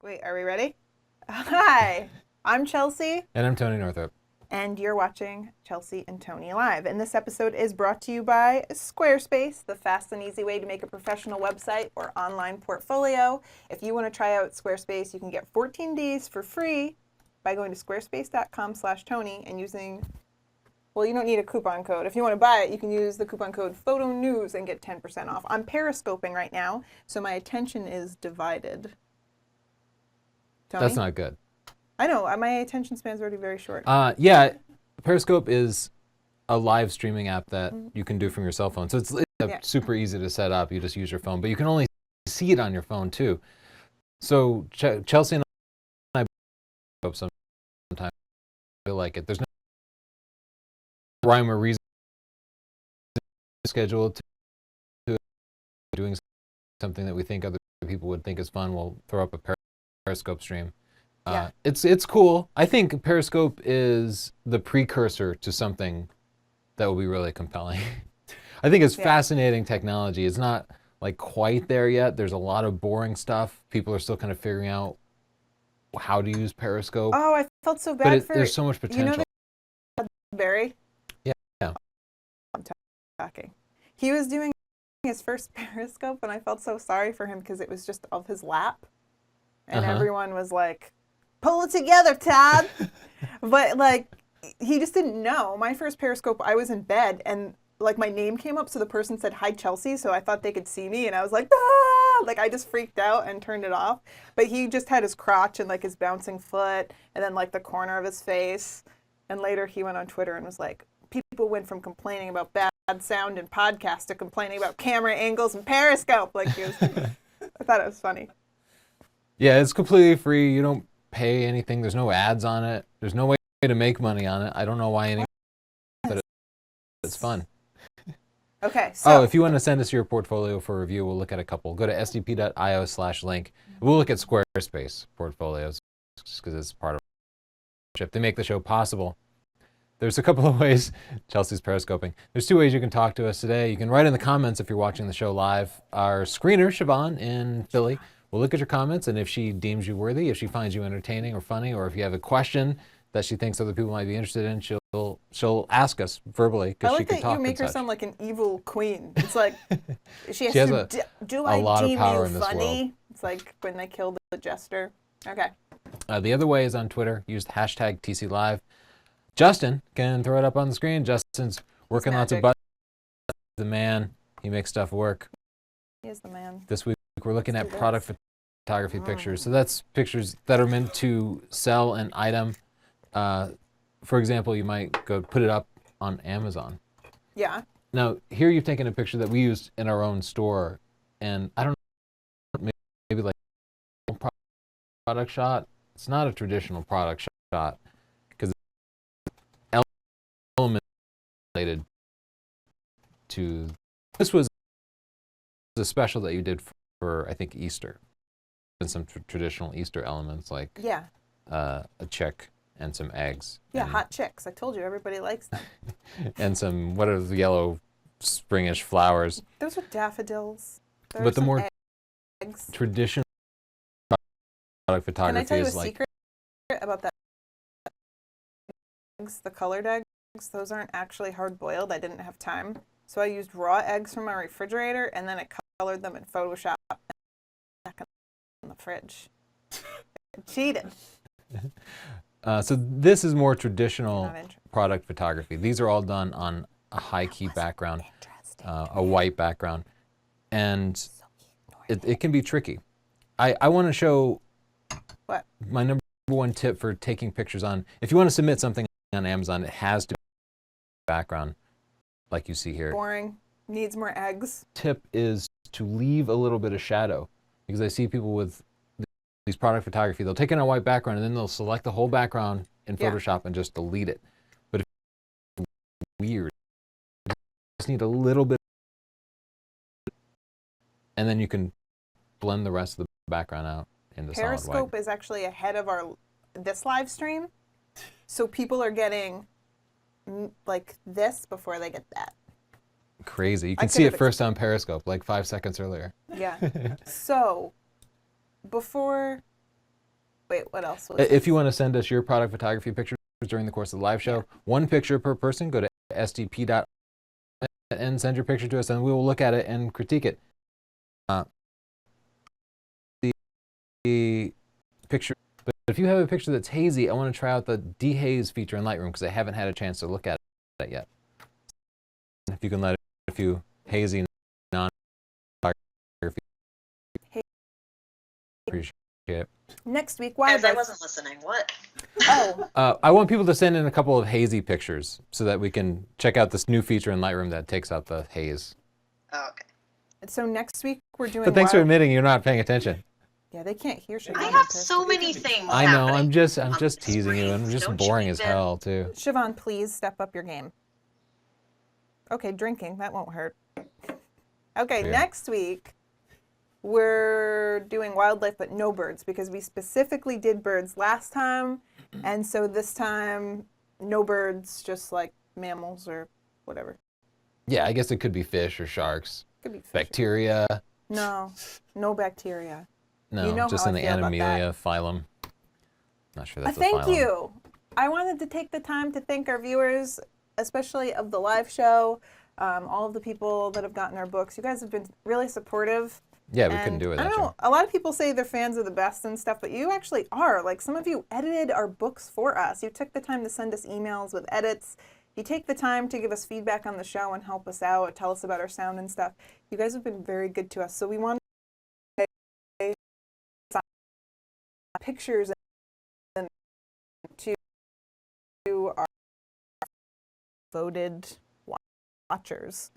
Wait, are we ready? Hi, I'm Chelsea, And I'm Tony Northrop. and you're watching Chelsea and Tony Live. And this episode is brought to you by Squarespace, the fast and easy way to make a professional website or online portfolio. If you want to try out Squarespace, you can get 14 days for free by going to squarespace.com/Tony and using, well, you don't need a coupon code. If you want to buy it, you can use the coupon code PHOTONEWS and get 10% off. I'm periscoping right now, so my attention is divided. Tony? That's not good. I know, my attention span's already very short. Yeah, Periscope is a live streaming app that you can do from your cell phone. So it's super easy to set up. You just use your phone, but you can only see it on your phone too. So Chelsea and I sometimes feel like it. There's no rhyme or reason scheduled to doing something that we think other people would think is fun. We'll throw up a Periscope stream. It's cool. I think Periscope is the precursor to something that will be really compelling. I think it's fascinating technology. It's not like quite there yet. There's a lot of boring stuff. People are still kind of figuring out how to use Periscope. Oh, I felt so bad for there's so much potential. You know Barry? Yeah. I'm talking. He was doing his first Periscope, and I felt so sorry for him because it was just of his lap, and everyone was like, "Pull it together, Todd." But like, he just didn't know. My first Periscope, I was in bed, and like my name came up, so the person said, "Hi, Chelsea," so I thought they could see me, and I was like, "Ah!" Like I just freaked out and turned it off. But he just had his crotch and like his bouncing foot, and then like the corner of his face. And later he went on Twitter and was like, people went from complaining about bad sound and podcast to complaining about camera angles and Periscope. Like he was, I thought it was funny. Yeah, it's completely free. You don't pay anything. There's no ads on it. There's no way to make money on it. I don't know why but it's fun. Okay. So, if you want to send us your portfolio for review, we'll look at a couple. Go to sdp.io/link. We'll look at Squarespace portfolios just because it's part of it. They make the show possible. There's a couple of ways. Chelsea's periscoping. There's two ways you can talk to us today. You can write in the comments if you're watching the show live. Our screener, Siobhan in Philly, will look at your comments, and if she deems you worthy, if she finds you entertaining or funny, or if you have a question that she thinks other people might be interested in, she'll ask us verbally because she can talk. I like that you make her sound like an evil queen. It's like she has to do I lot deem of power you in this funny? world. It's like when they killed the jester. Okay. The other way is on Twitter. Use the hashtag TCLive. Justin can throw it up on the screen. Justin's working lots of buttons. The man, he makes stuff work. He is the man. This week we're looking at product photography pictures. So that's pictures that are meant to sell an item. For example, you might go put it up on Amazon. Yeah. Now, here you've taken a picture that we used in our own store, and I don't know, maybe like a product shot. It's not a traditional product shot because it's element related to. This was a special that you did for I think Easter, and some traditional Easter elements like a chick and some eggs. Yeah, hot chicks. I told you, everybody likes them. And some, what are the yellow springish flowers? Those are daffodils. But the more eggs. Traditional product photography is like... Can I tell you a secret about that? Eggs, the colored eggs, those aren't actually hard boiled. I didn't have time. So I used raw eggs from my refrigerator, and then I colored them in Photoshop back in the fridge. I cheated. So this is more traditional product photography. These are all done on a high-key background, a white background, and it can be tricky. I want to show my number one tip for taking pictures on. If you want to submit something on Amazon, it has to be background, like you see here. Boring. Needs more eggs. Tip is to leave a little bit of shadow, because I see people with these product photography, they'll take in a white background and then they'll select the whole background in Photoshop and just delete it. But if it's weird, you just need a little bit, and then you can blend the rest of the background out in the solid white. Periscope is actually ahead of this live stream, so people are getting like this before they get that. Crazy. You can see it first on Periscope, like 5 seconds earlier. Yeah. So before Wait, what else was If you want to send us your product photography pictures during the course of the live show, one picture per person, go to sdp.io and send your picture to us, and we will look at it and critique it. The picture, but if you have a picture that's hazy, I want to try out the dehaze feature in Lightroom because I haven't had a chance to look at that yet. If you can let a few hazy non-photography, appreciate it. next week? Guys, I wasn't listening. What? Oh, I want people to send in a couple of hazy pictures so that we can check out this new feature in Lightroom that takes out the haze. Oh, okay. so next week we're doing. But thanks for admitting you're not paying attention. Yeah, they can't hear Siobhan. I have so many things. I know. happening I'm just on teasing you, and I'm just Don't boring you as even- hell too. Siobhan, please step up your game. Okay, drinking, that won't hurt. Okay, Yeah. next week we're doing wildlife but no birds because we specifically did birds last time, and so this time no birds, just like mammals or whatever. Yeah, I guess it could be fish or sharks, Could be fish. bacteria. No, no bacteria. No, You know just how in I the feel about Animalia phylum. Not sure that's a Thank phylum. you. I wanted to take the time to thank our viewers, especially of the live show, all of the people that have gotten our books. You guys have been really supportive. Yeah, we couldn't And do it I without don't you. know, a lot of people say they're fans of the best and stuff, but you actually are. Like, some of you edited our books for us. You took the time to send us emails with edits. You take the time to give us feedback on the show and help us out, tell us about our sound and stuff. You guys have been very good to us. So we want pictures and to our voted watchers,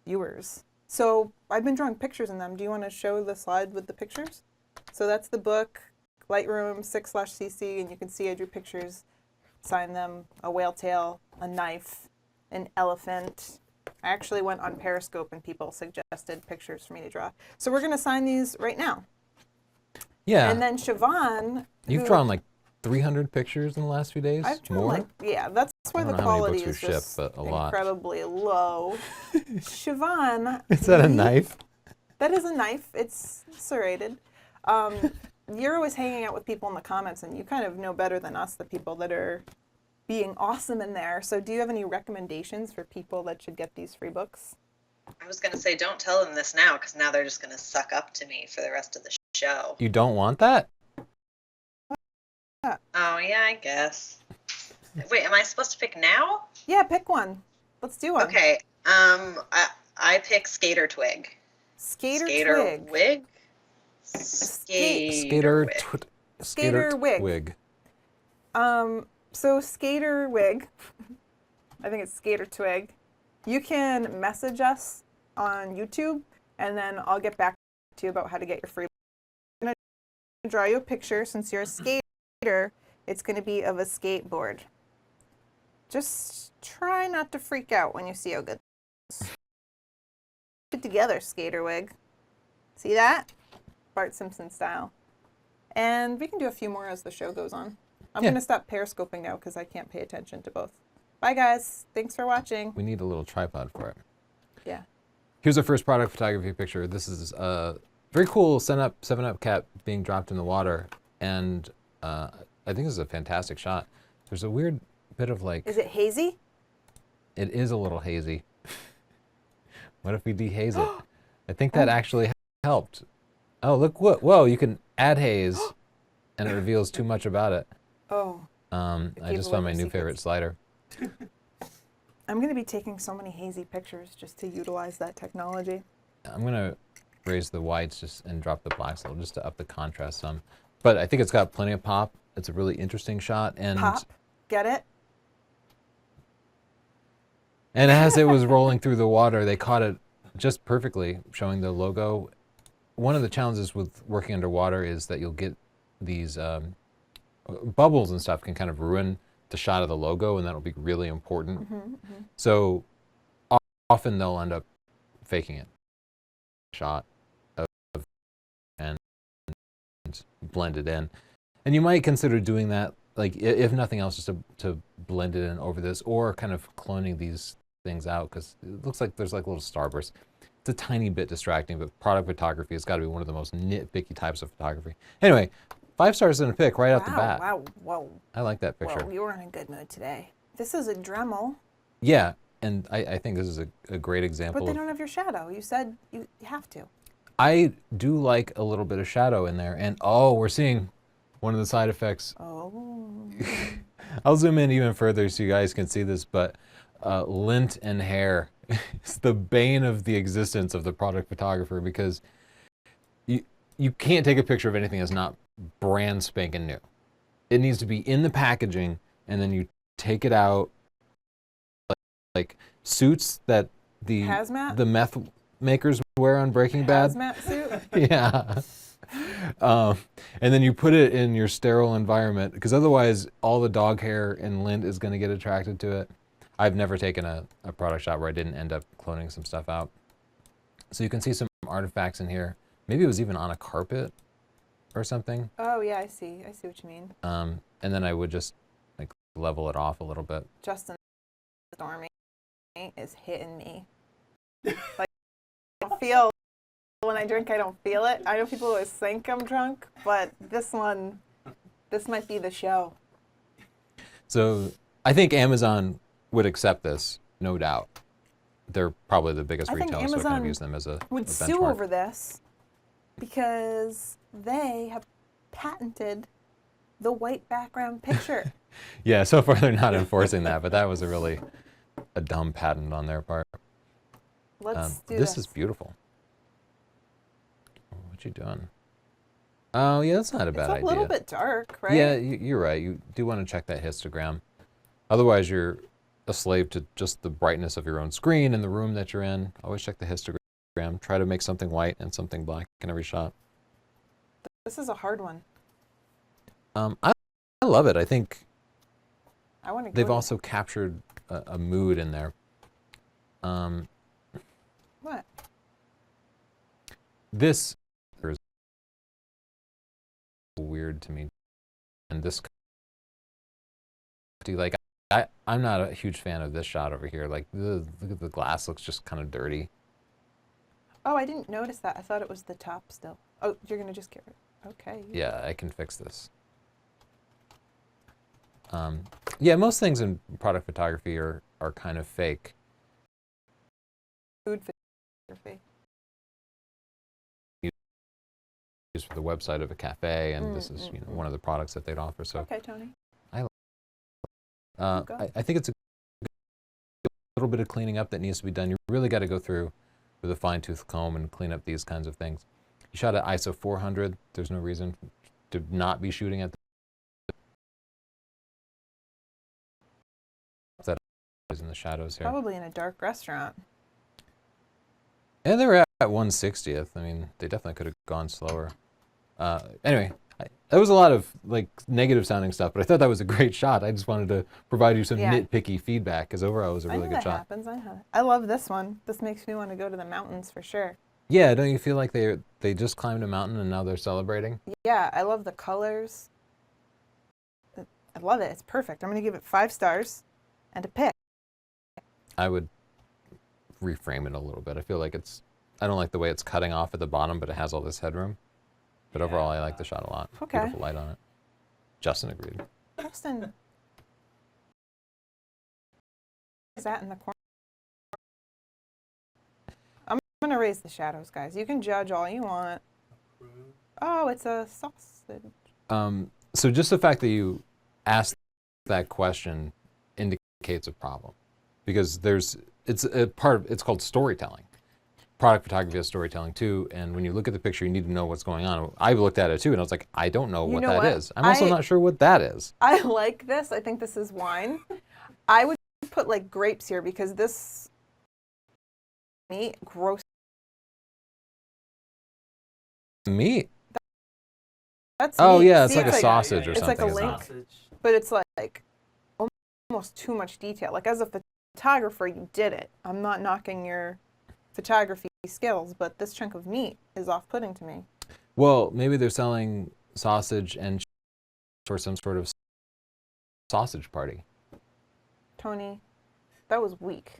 viewers. So I've been drawing pictures in them. Do you want to show the slide with the pictures? So that's the book, Lightroom 6/cc, and you can see I drew pictures, signed them, a whale tail, a knife, an elephant. I actually went on Periscope and people suggested pictures for me to draw. So we're going to sign these right now. Yeah, And then Siobhan, you've who- drawn like 300 pictures in the last few days. I've drawn More. like, yeah, that's where I the don't know how many quality books is we've shipped, just but a lot. incredibly low. Siobhan, Is that a knife? that is a knife. It's serrated. You're always hanging out with people in the comments, and you kind of know better than us the people that are being awesome in there. So do you have any recommendations for people that should get these free books? I was going to say, don't tell them this now, because now they're just going to suck up to me for the rest of the show. You don't want that? Oh, yeah, I guess. Wait, am I supposed to pick now? Yeah, pick one. Let's do one. Okay, I pick Skater Twig. Skater Twig. Wig? Skater Wig. Skater wig. Wig. So Skater Wig, I think it's Skater Twig. You can message us on YouTube, and then I'll get back to you about how to get your free. I'm going to draw you a picture. Since you're a skater, it's going to be of a skateboard. Just try not to freak out when you see how good this is. Put together, Skater Wig. See that? Bart Simpson style. And we can do a few more as the show goes on. I'm Yeah. going to stop periscoping now because I can't pay attention to both. Bye, guys. Thanks for watching. We need a little tripod for it. Yeah. Here's our first product photography picture. This is a very cool 7-Up cap being dropped in the water, and I think this is a fantastic shot. There's a weird bit of like, Is it hazy? it is a little hazy. What if we dehaze it? I think that actually helped. Oh, look, whoa, you can add haze, and it reveals too much about it. Oh. I gave just away found my the new secrets. favorite slider. I'm going to be taking so many hazy pictures just to utilize that technology. I'm gonna raise the whites just and drop the blacks a little just to up the contrast some. But I think it's got plenty of pop. It's a really interesting shot, and Pop. Get it? and as it was rolling through the water, they caught it just perfectly, showing the logo. One of the challenges with working underwater is that you'll get these bubbles and stuff can kind of ruin the shot of the logo, and that'll be really important. So often they'll end up faking it. Shot of and blend it in. And you might consider doing that, like if nothing else, just to blend it in over this, or kind of cloning these things out, because it looks like there's like little starbursts. It's a tiny bit distracting, but product photography has got to be one of the most nitpicky types of photography. Anyway, 5 stars in a pic right out the bat. Wow, whoa. I like that picture. Whoa, you were in a good mood today. This is a Dremel. Yeah, and I think this is a great example. But they don't have your shadow. You said you have to. I do like a little bit of shadow in there. And oh, we're seeing one of the side effects. Oh. I'll zoom in even further so you guys can see this, but lint and hair is the bane of the existence of the product photographer, because you can't take a picture of anything that's not brand spanking new. It needs to be in the packaging, and then you take it out, like suits that Hazmat? the meth makers wear on Breaking Bad. Hazmat suit? Yeah. And then you put it in your sterile environment, because otherwise all the dog hair and lint is going to get attracted to it. I've never taken a product shot where I didn't end up cloning some stuff out. So you can see some artifacts in here. Maybe it was even on a carpet or something. Oh, yeah, I see. I see what you mean. And then I would just like level it off a little bit. Justin Stormy is hitting me. Like, I don't feel, when I drink, I don't feel it. I know people always think I'm drunk, but this might be the show. So I think Amazon would accept this, no doubt. They're probably the biggest retailer, so I kind of use them as a would benchmark. sue over this because they have patented the white background picture. Yeah, so far they're not enforcing that, but that was a dumb patent on their part. Let's do this is beautiful. What you doing? Oh, yeah, that's not a bad idea. It's a little bit dark, right? Yeah, you're right. You do want to check that histogram. Otherwise, you're a slave to just the brightness of your own screen and the room that you're in. Always check the histogram. Try to make something white and something black in every shot. This is a hard one. I love it. I think I want to. they've also captured a mood in there. What? This is weird to me, and this, like, I'm not a huge fan of this shot over here. Like, look at the glass, looks just kind of dirty. Oh, I didn't notice that. I thought it was the top still. Oh, you're gonna just get rid. Okay. Yeah, I can fix this. Yeah, most things in product photography are kind of fake. Food photography. Used for the website of a cafe, and this is one of the products that they'd offer. So okay, Tony. I think it's a little bit of cleaning up that needs to be done. You really got to go through with a fine-tooth comb and clean up these kinds of things. You shot at ISO 400. There's no reason to not be shooting at that in the shadows here. Probably in a dark restaurant. And they were at 1/60th. I mean, they definitely could have gone slower. Anyway, that was a lot of like negative sounding stuff, but I thought that was a great shot. I just wanted to provide you some nitpicky feedback, because overall it was a really good shot. Happens. I love this one. This makes me want to go to the mountains for sure. Yeah, don't you feel like they just climbed a mountain and now they're celebrating? Yeah, I love the colors. I love it. It's perfect. I'm going to give it 5 stars and a pick. I would reframe it a little bit. I feel like I don't like the way it's cutting off at the bottom, but it has all this headroom. But overall, I like the shot a lot. Okay. Beautiful light on it. Justin agreed. Justin. Is that in the corner? I'm going to raise the shadows, guys. You can judge all you want. Oh, it's a sausage. So just the fact that you asked that question indicates a problem, because it's called storytelling. Product photography is storytelling too, and when you look at the picture, you need to know what's going on. I looked at it too, and I was like, I don't know what that is. I'm also not sure what that is. I like this. I think this is wine. I would put like grapes here, because this meat gross. Meat? That's oh meat. yeah, it's See, like a sausage or it's something. It's like a link, but it's like almost too much detail. Like, as a photographer, you did it. I'm not knocking your photography skills, but this chunk of meat is off-putting to me. Well, maybe they're selling sausage and for some sort of sausage party. Tony, that was weak.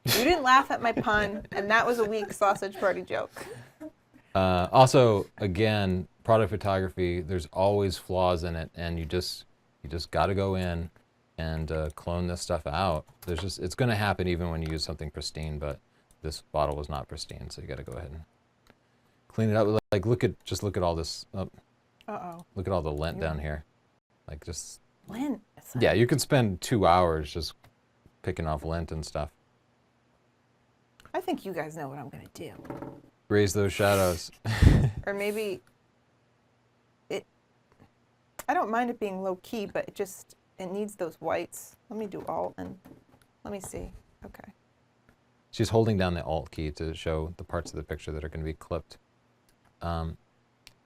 You didn't laugh at my pun, and that was a weak sausage party joke. Also, again, product photography, there's always flaws in it, and you just got to go in and clone this stuff out. It's going to happen even when you use something pristine, but this bottle was not pristine, so you got to go ahead and clean it up. Like look at all this. Oh, look at all the lint down here. Like just lint. Yeah, you could spend 2 hours just picking off lint and stuff. I think you guys know what I'm gonna do. Raise those shadows. Or maybe I don't mind it being low key, but it needs those whites. Let me do alt and let me see. Okay. She's holding down the alt key to show the parts of the picture that are going to be clipped.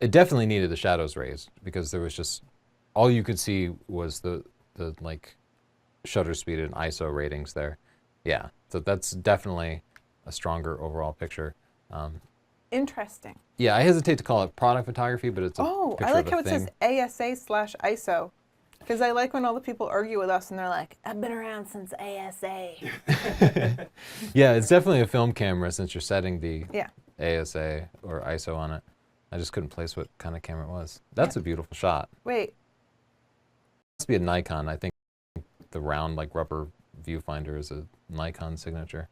It definitely needed the shadows raised because there was just all you could see was the like shutter speed and ISO ratings there. Yeah, so that's definitely a stronger overall picture. Interesting. Yeah, I hesitate to call it product photography, but it's a picture I like of a how it thing. says ASA/ISO. Because I like when all the people argue with us and they're like, I've been around since ASA. Yeah, it's definitely a film camera since you're setting the Yeah. ASA or ISO on it. I just couldn't place what kind of camera it was. That's a beautiful shot. Wait. It must be a Nikon. I think the round like rubber viewfinder is a Nikon signature.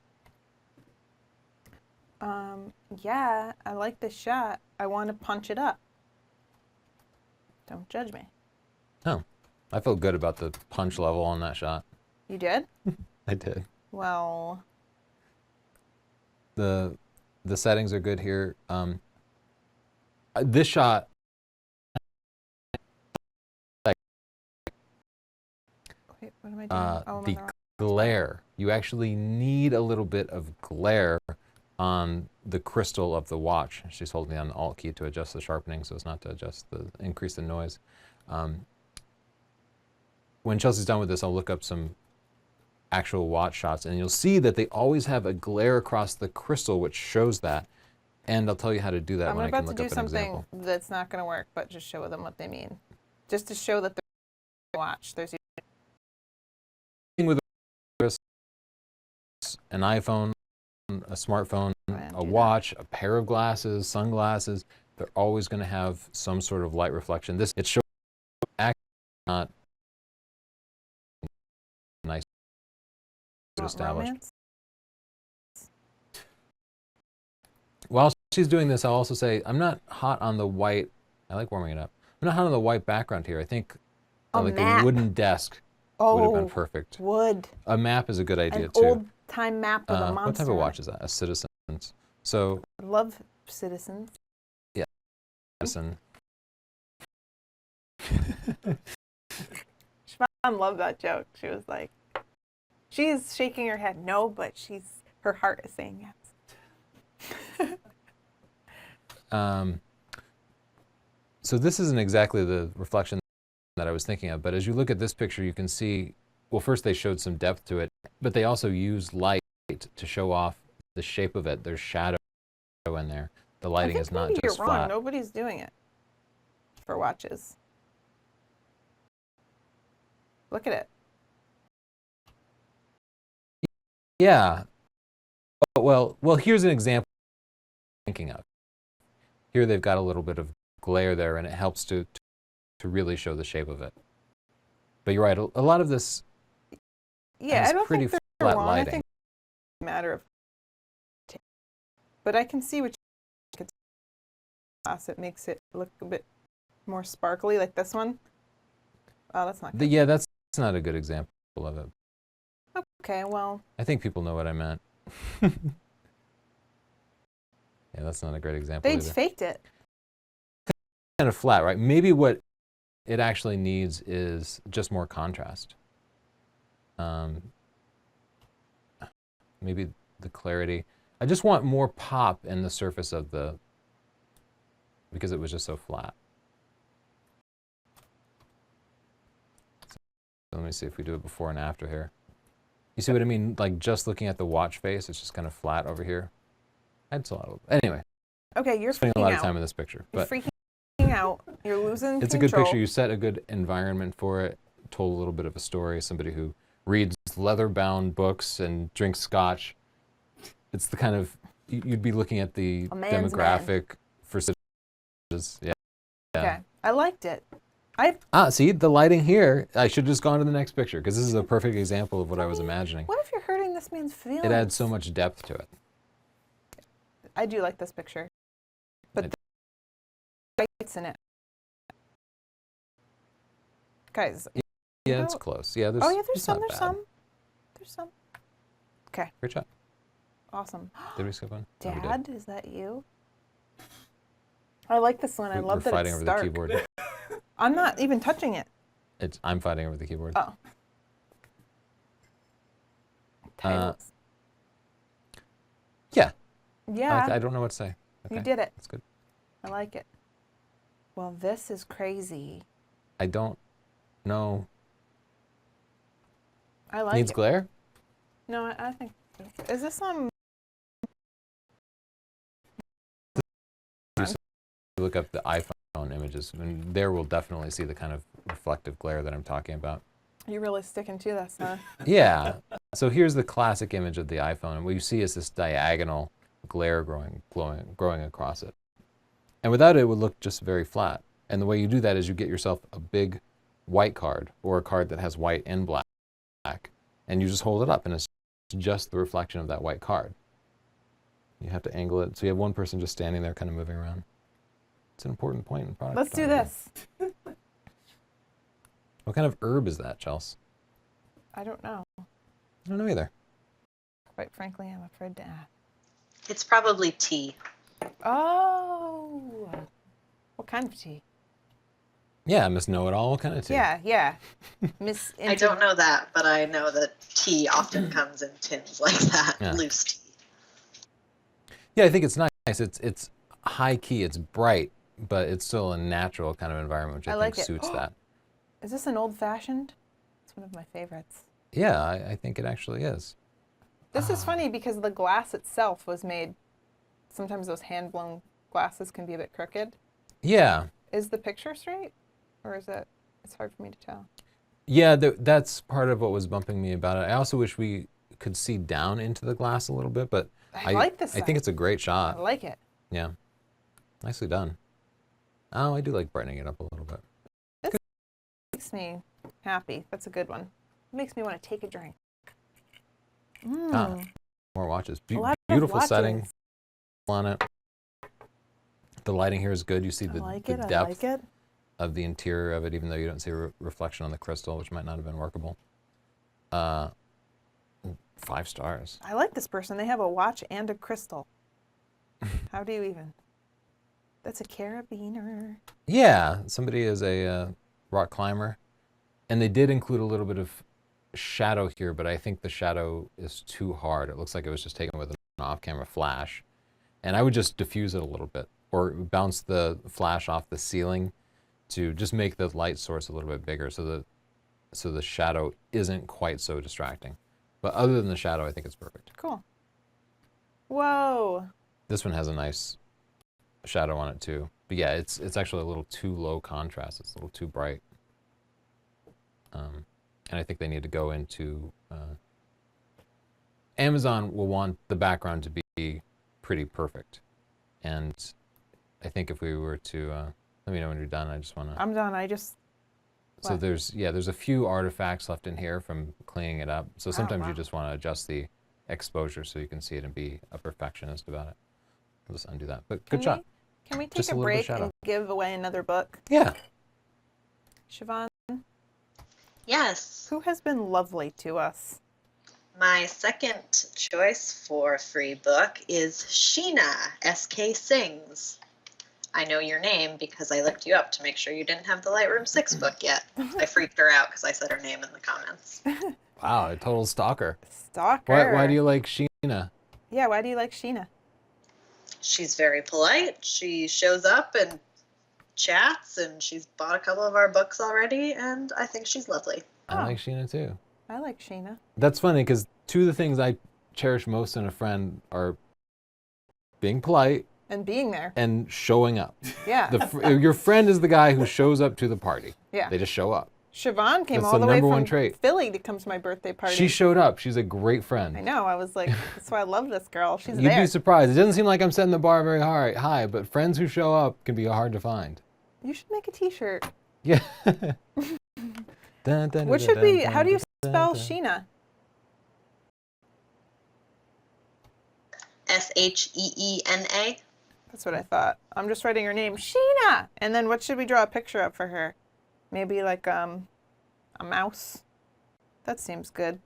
Yeah, I like this shot. I want to punch it up. Don't judge me. Oh, I felt good about the punch level on that shot. You did? I did. Well, The settings are good here. This shot, wait, what am I doing? Oh, I'm on the the wrong- glare. You actually need a little bit of glare on the crystal of the watch. She's holding down the alt key to adjust the sharpening so as not to increase the noise. When Chelsea's done with this, I'll look up some actual watch shots, and you'll see that they always have a glare across the crystal, which shows that. And I'll tell you how to do that I'm when I can about to look do up an something example. that's not going to work, but just show them what they mean. Just to show that they're watch. There's With an iPhone, a smartphone, a do watch, a pair of glasses, sunglasses, they're always going to have some sort of light reflection. It shows actually not nice established. romance. While she's doing this, I'll also say I'm not hot on the white. I like warming it up. I'm not hot on the white background here. I think like map. a wooden desk would have been perfect. Wood. A map is a good idea An too. old-time map with a monster. What type of watch is that? A Citizen. So. I love Citizens. Yeah. Citizen. Siobhan loved that joke. She was like, she's shaking her head no, but her heart is saying yes. So this isn't exactly the reflection that I was thinking of, but as you look at this picture, you can see, well, first they showed some depth to it, but they also used light to show off the shape of it. There's shadow in there. The lighting is not just you're flat. wrong. Nobody's doing it for watches. Look at it. Yeah. Well, here's an example I'm thinking of. Here they've got a little bit of glare there, and it helps to really show the shape of it. But you're right. A lot of this has I don't pretty think they're flat wrong. lighting. I think it's a matter of. But I can see what you glass. It makes it look a bit more sparkly, like this one. Oh, that's not good. Yeah, that's not a good example of it. Okay, well. I think people know what I meant. Yeah, that's not a great example They either. faked it. Kind of flat, right? Maybe what it actually needs is just more contrast. Maybe the clarity. I just want more pop in the surface of because it was just so flat. So let me see if we do it before and after here. You see what I mean? Like just looking at the watch face, it's just kind of flat over here. Anyway, Okay, you're spending freaking a lot out. of time in this picture. You're But freaking out. You're losing it's a control. good picture. You set a good environment for it, told a little bit of a story. Somebody who reads leather-bound books and drinks scotch. It's the kind of, you'd be looking at the A man's demographic for citizens. Yeah. Okay. I liked it. See, the lighting here, I should have just gone to the next picture because this is a perfect example of what I was imagining. What if you're hurting this man's feelings? It adds so much depth to it. I do like this picture. But the lights in it. Guys. Yeah, it's close. Yeah, there's there's it's not some. bad. There's some. Okay. Great job. Awesome. Did we skip one? No, we did. Dad, is that you? I like this one. I love that We're fighting it's over stark. the keyboard. I'm not even touching it. I'm fighting over the keyboard. Oh. Titles. Yeah. Yeah. I don't know what to say. Okay. You did it. That's good. I like it. Well, this is crazy. I don't know. I like Needs it. glare? No, I think. Is this on? Look up the iPhone images, and there we'll definitely see the kind of reflective glare that I'm talking about. You're really sticking to this, huh? Yeah. So here's the classic image of the iPhone, and what you see is this diagonal glare growing across it. And without it, it would look just very flat. And the way you do that is you get yourself a big white card, or a card that has white and black, and you just hold it up, and it's just the reflection of that white card. You have to angle it, so you have one person just standing there kind of moving around. It's an important point in product. Let's do this. What kind of herb is that, Chelsea? I don't know. I don't know either. Quite frankly, I'm afraid to ask. It's probably tea. Oh. What kind of tea? Yeah, Miss Know-It-All. What kind of tea? Yeah. Miss. I don't know that, but I know that tea often comes in tins like that, Yeah. loose tea. Yeah, I think it's nice. It's high key. It's bright, but it's still a natural kind of environment, which I like think it. suits that. Is this an old fashioned? It's one of my favorites. Yeah, I think it actually is. This is funny because the glass itself was made. Sometimes those hand blown glasses can be a bit crooked. Yeah. Is the picture straight, or is it? It's hard for me to tell. Yeah, that's part of what was bumping me about it. I also wish we could see down into the glass a little bit, but I like this. I think it's a great shot. I like it. Yeah. Nicely done. Oh, I do like brightening it up a little bit. This makes me happy. That's a good one. It makes me want to take a drink. More watches. A lot of Beautiful watches. setting on it. The lighting here is good. You see I the like the it. depth I like it. of the interior of it, even though you don't see a reflection on the crystal, which might not have been workable. 5 stars. I like this person. They have a watch and a crystal. How do you even? That's a carabiner. Yeah, somebody is a rock climber, and they did include a little bit of shadow here, but I think the shadow is too hard. It looks like it was just taken with an off-camera flash, and I would just diffuse it a little bit, or bounce the flash off the ceiling to just make the light source a little bit bigger, so the shadow isn't quite so distracting. But other than the shadow, I think it's perfect. Cool. Whoa. This one has a nice shadow on it too. But yeah, it's actually a little too low contrast. It's a little too bright. And I think they need to go into... Amazon will want the background to be pretty perfect. And I think if we were to... let me know when you're done. I just want to... I'm done. I just... So What? there's a few artifacts left in here from cleaning it up. So sometimes wow. you just want to adjust the exposure so you can see it and be a perfectionist about it. I'll just undo that. But good job. Can we take Just a a little bit break shadow. and give away another book? Yeah. Siobhan, Yes. who has been lovely to us? My second choice for a free book is Sheena, S.K. Sings. I know your name because I looked you up to make sure you didn't have the Lightroom 6 book yet. I freaked her out because I said her name in the comments. Wow, a total stalker. Stalker. Why do you like Sheena? Yeah, why do you like Sheena? She's very polite. She shows up and chats, and she's bought a couple of our books already, and I think she's lovely. I like Sheena too. I like Sheena. That's funny because two of the things I cherish most in a friend are being polite And being there. and showing up. Yeah. Your friend is the guy who shows up to the party. Yeah. They just show up. Siobhan came That's all the the way number one from trait. Philly to come to my birthday party. She showed up. She's a great friend. I know. I was like, that's why I love this girl. She's You'd there. be surprised. It doesn't seem like I'm setting the bar very high, but friends who show up can be hard to find. You should make a T-shirt. Yeah. What should be? How do you spell Sheena? Sheena. That's what I thought. I'm just writing her name, Sheena. And then what should we draw a picture of for her? Maybe like a mouse. That seems good.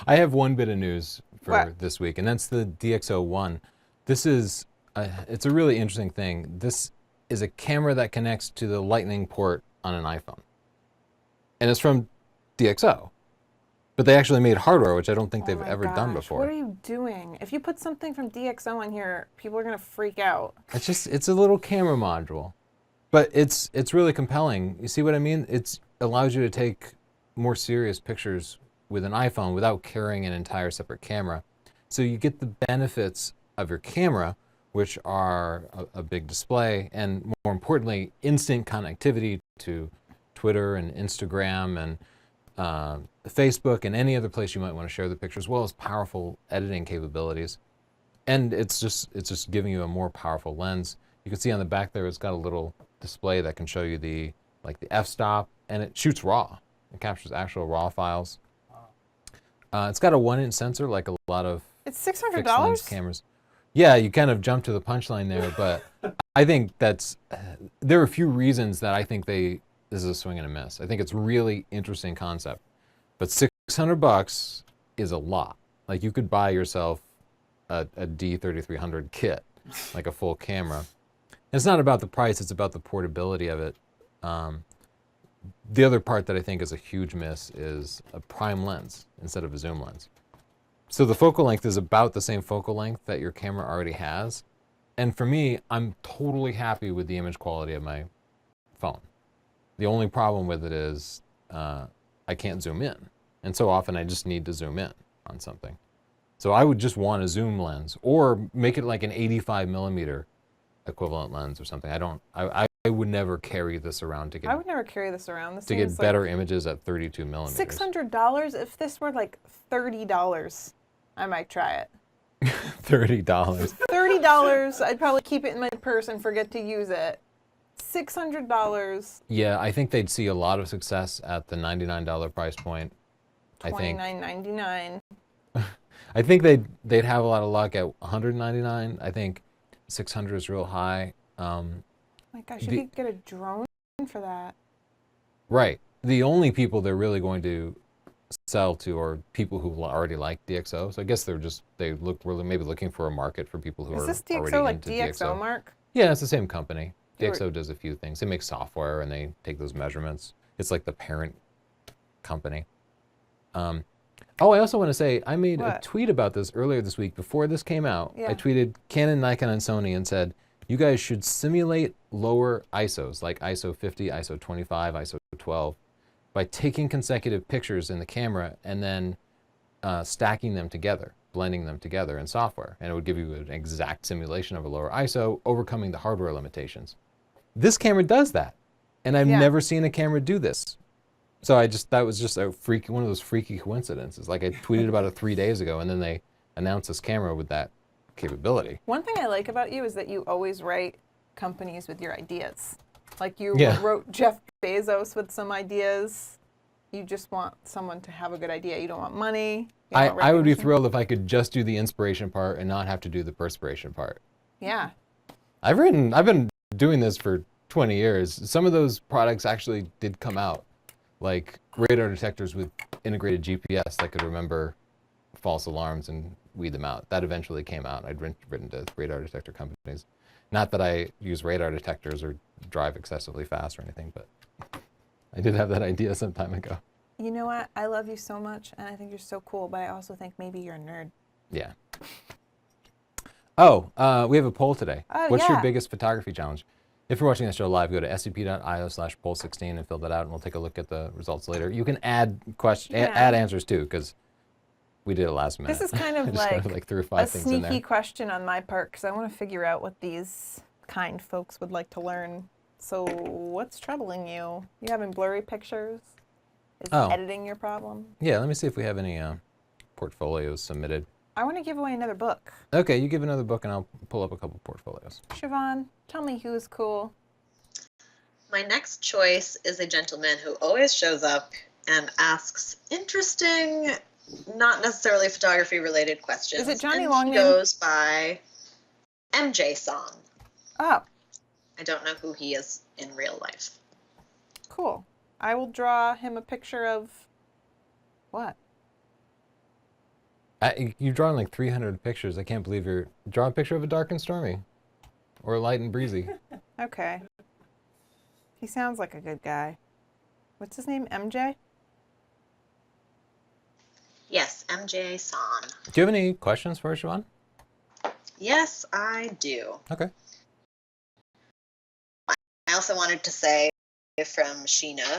I have one bit of news for What? this week, and that's the DxO1. This is, it's a really interesting thing. This is a camera that connects to the Lightning port on an iPhone. And it's from DxO. But they actually made hardware, which I don't think they've Oh my ever done gosh, before. What are you doing? If you put something from DxO on here, people are gonna freak out. It's a little camera module, but it's really compelling. You see what I mean? It allows you to take more serious pictures with an iPhone without carrying an entire separate camera. So you get the benefits of your camera, which are a big display, and more importantly, instant connectivity to Twitter and Instagram and Facebook and any other place you might want to share the picture, as well as powerful editing capabilities. And it's just giving you a more powerful lens. You can see on the back there, it's got a little display that can show you the f-stop, and it shoots RAW. It captures actual RAW files. It's got a 1-inch sensor, like a lot of It's fixed lens $600. cameras. Yeah, you kind of jumped to the punchline there, but I think there are a few reasons that I think this is a swing and a miss. I think it's a really interesting concept, but $600 is a lot. Like, you could buy yourself a D3300 kit, like a full camera. And it's not about the price, it's about the portability of it. The other part that I think is a huge miss is a prime lens instead of a zoom lens. So the focal length is about the same focal length that your camera already has. And for me, I'm totally happy with the image quality of my phone. The only problem with it is I can't zoom in. And so often I just need to zoom in on something. So I would just want a zoom lens, or make it like an 85 millimeter equivalent lens or something. I would never carry this around to I get would never carry this around. This to get seems better images at 32 millimeters. $600. If this were like $30, I might try it. $30. $30, I'd probably keep it in my purse and forget to use it. $600, Yeah, I think they'd see a lot of success at the $99 price point. $29.99. I think they'd have a lot of luck at $199. I think $600 is real high. My gosh, you could get a drone for that. Right. The only people they're really going to sell to are people who already like DxO. So I guess we're maybe looking for a market for people who Is are this already DxO like into DxO, Mark? Yeah, it's the same company. They were- DxO does a few things. They make software and they take those measurements. It's like the parent company. Oh, I also want to say, I made a What? tweet about this earlier this week before this came out. Yeah. I tweeted Canon, Nikon, and Sony and said, you guys should simulate lower ISOs, like ISO 50, ISO 25, ISO 12, by taking consecutive pictures in the camera and then stacking them together, blending them together in software. And it would give you an exact simulation of a lower ISO, overcoming the hardware limitations. This camera does that. And I've Yeah. never seen a camera do this. So that was just one of those freaky coincidences. Like, I tweeted about it 3 days ago, and then they announced this camera with that capability. One thing I like about you is that you always write companies with your ideas. Like, you Yeah. wrote Jeff Bezos with some ideas. You just want someone to have a good idea. You don't want money. You don't want I would be recognition. thrilled if I could just do the inspiration part and not have to do the perspiration part. Yeah. I've been doing this for 20 years. Some of those products actually did come out, like radar detectors with integrated GPS that could remember false alarms and weed them out. That eventually came out. I'd written to radar detector companies. Not that I use radar detectors or drive excessively fast or anything, but I did have that idea some time ago. You know what? I love you so much, and I think you're so cool, but I also think maybe you're a nerd. Yeah. Oh, we have a poll today. Oh, What's your yeah. biggest photography challenge? If you're watching the show live, go to scp.io/poll16 and fill that out, and we'll take a look at the results later. You can add Yeah. add answers too, because we did it last minute. This is kind of I just kind of like threw a five things in sneaky there. question on my part, because I want to figure out what these kind folks would like to learn. So what's troubling you? You having blurry pictures? Is Oh. editing your problem? Yeah, let me see if we have any portfolios submitted. I want to give away another book. Okay, you give another book and I'll pull up a couple portfolios. Siobhan, tell me who's cool. My next choice is a gentleman who always shows up and asks interesting, not necessarily photography-related questions. Is it Johnny and Longman? He goes by MJ Song. Oh, I don't know who he is in real life. cool. I will draw him a picture of what? You've drawn like 300 pictures. I can't believe you're... Draw a picture of a dark and stormy. Or light and breezy. Okay. He sounds like a good guy. What's his name? MJ? Yes, MJ Song. Do you have any questions for us, Siobhan? Yes, I do. Okay. I also wanted to say from Sheena,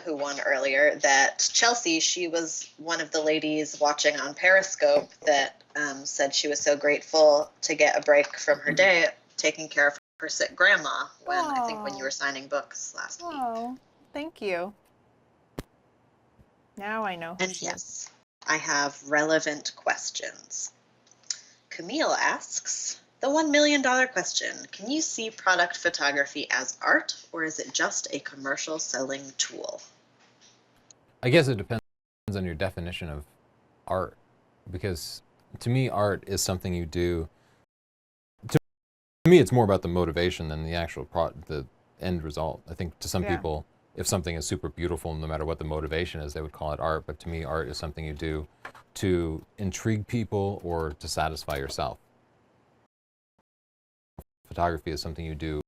who won earlier, that Chelsea, she was one of the ladies watching on Periscope that said she was so grateful to get a break from her day taking care of her sick grandma I think when you were signing books last week. Oh, thank you. Now I know. And yes, I have relevant questions. Camille asks, the $1 million question, can you see product photography as art, or is it just a commercial selling tool? I guess it depends on your definition of art. Because to me, art is something you do... To me, it's more about the motivation than the actual the end result. I think to some people, if something is super beautiful, no matter what the motivation is, they would call it art. But to me, art is something you do to intrigue people or to satisfy yourself. Photography is something you do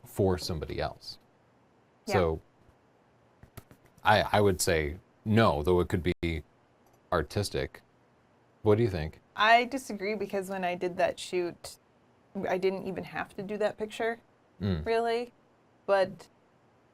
for somebody else. Yeah. So I would say no, though it could be artistic. What do you think? I disagree because when I did that shoot, I didn't even have to do that picture, really. But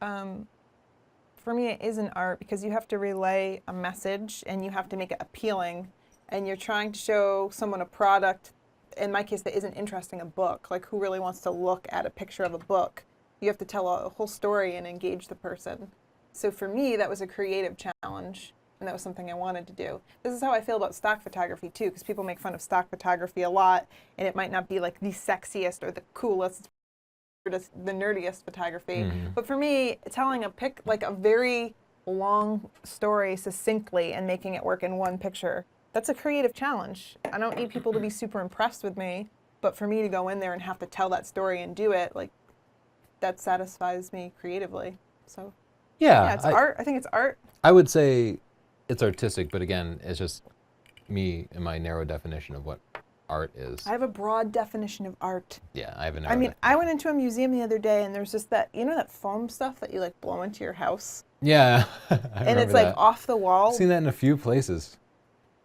for me, it is an art because you have to relay a message and you have to make it appealing. And you're trying to show someone a product, in my case, that isn't interesting, a book. Like, who really wants to look at a picture of a book? You have to tell a whole story and engage the person. So for me, that was a creative challenge. And that was something I wanted to do. This is how I feel about stock photography too, because people make fun of stock photography a lot, and it might not be like the sexiest or the coolest or the nerdiest photography. But for me, telling like a very long story succinctly and making it work in one picture, that's a creative challenge. I don't need people to be super impressed with me, but for me to go in there and have to tell that story and do it, like, that satisfies me creatively. So yeah, it's art. I think it's art. I would say it's artistic, but again, it's just me and my narrow definition of what art is. I have a broad definition of art. Yeah, I have a narrow I mean, I went into a museum the other day and there's just that, you know, that foam stuff that you like blow into your house? Yeah. And it's like off the wall. I've seen that in a few places.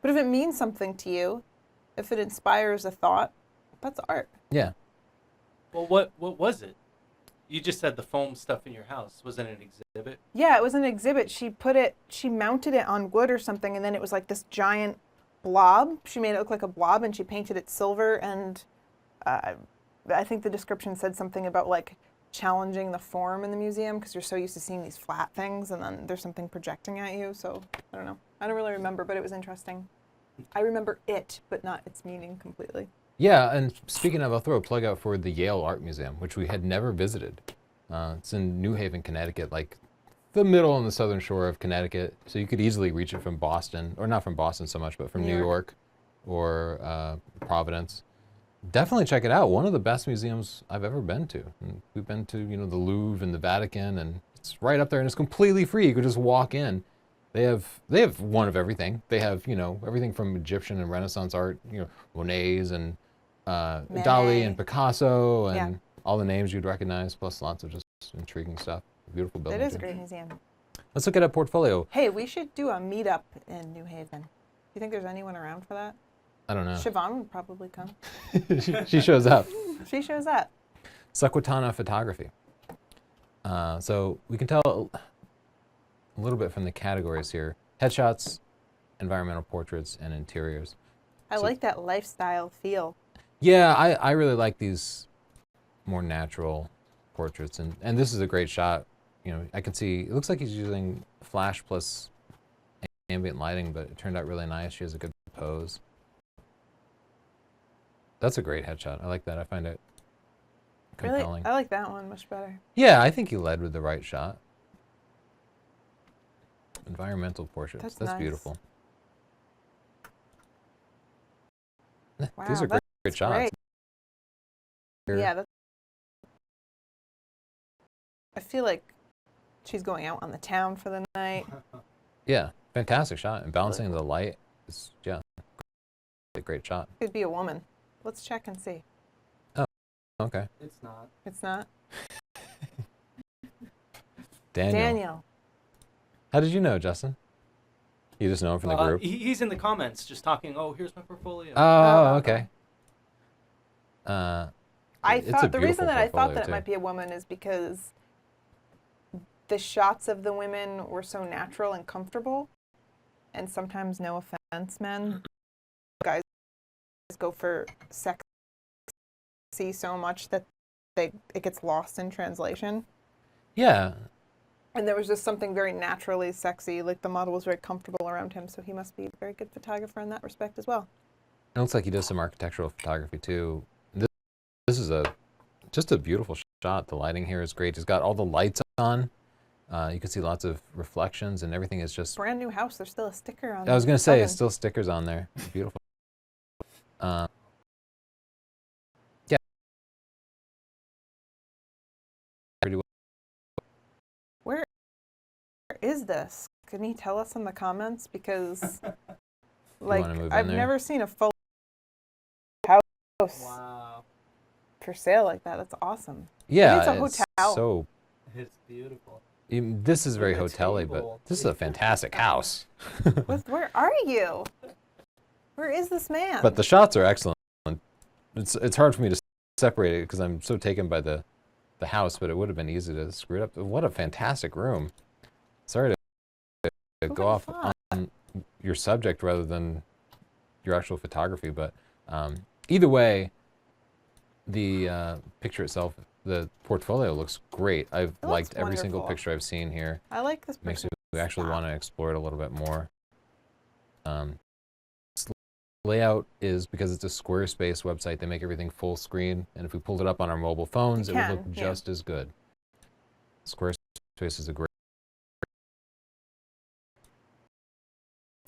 But if it means something to you, if it inspires a thought, that's art. Yeah. Well, what was it? You just said the foam stuff in your house. Was it an exhibit? Yeah, it was an exhibit. She mounted it on wood or something, and then it was like this giant blob. She made it look like a blob, and she painted it silver, and I think the description said something about like challenging the form in the museum because you're so used to seeing these flat things, and then there's something projecting at you. So I don't know. I don't really remember, but it was interesting. I remember it, but not its meaning completely. Yeah, and speaking of, I'll throw a plug out for the Yale Art Museum, which we had never visited. It's in New Haven, Connecticut, like the middle and the southern shore of Connecticut. So you could easily reach it from Boston, or not from Boston so much, but from New York or Providence. Definitely check it out. One of the best museums I've ever been to. And we've been to, you know, the Louvre and the Vatican, and it's right up there, and it's completely free. You could just walk in. They have one of everything. They have, you know, everything from Egyptian and Renaissance art, you know, Monet's and Dali and Picasso and all the names you'd recognize, plus lots of just intriguing stuff. Beautiful building. It is a great museum. Let's look at a portfolio. Hey, we should do a meetup in New Haven. Do you think there's anyone around for that? I don't know. Siobhan would probably come. she shows up. She shows up. Sakwatana photography. So we can tell a little bit from the categories here. Headshots, environmental portraits, and interiors. I like that lifestyle feel. Yeah, I really like these more natural portraits, and this is a great shot. You know, I can see, it looks like he's using flash plus ambient lighting, but it turned out really nice. She has a good pose. That's a great headshot. I like that. I find it Really? compelling. I like that one much better. Yeah, I think he led with the right shot. Environmental portraits. That's That's nice. beautiful. These Wow, are great, that's great shots. great. Here. Yeah, I feel like she's going out on the town for the night. Yeah, fantastic shot. And balancing the light is, yeah, a great shot. Could be a woman. Let's check and see. Okay. It's not. It's not? Daniel. How did you know, Justin? You just know him from the group? He's in the comments just talking, oh, here's my portfolio. Oh, okay. I It's a thought the reason beautiful that I thought portfolio, that it too. might be a woman is because the shots of the women were so natural and comfortable, and sometimes, no offense, men, guys go for sexy so much that it gets lost in translation. Yeah. And there was just something very naturally sexy, like the model was very comfortable around him, so he must be a very good photographer in that respect as well. It looks like he does some architectural photography, too. This is just a beautiful shot. The lighting here is great. He's got all the lights on. You can see lots of reflections, and everything is just... Brand new house, there's still a sticker on I was the going to say, oven. it's still stickers on there. It's beautiful. Yeah. Pretty well. Where is this? Can you tell us in the comments? Because, like, wanna move in I've there? never seen a full house Wow. for sale like that. That's awesome. Yeah, it's a hotel. so... It's beautiful. This is very Look at the hotel-y, table. but this is a fantastic house. Where are you? Where is this man? But the shots are excellent. It's hard for me to separate it because I'm so taken by the house, but it would have been easy to screw it up. What a fantastic room. Sorry to Who go would've off thought? on your subject rather than your actual photography, but either way, the picture itself, the portfolio looks great. I've It liked looks every single wonderful. picture I've seen here. I like this Makes person. me actually Stop. want to explore it a little bit more. Its layout is because it's a Squarespace website. They make everything full screen, and if we pulled it up on our mobile phones, it would look yeah. just as good. Squarespace is a great.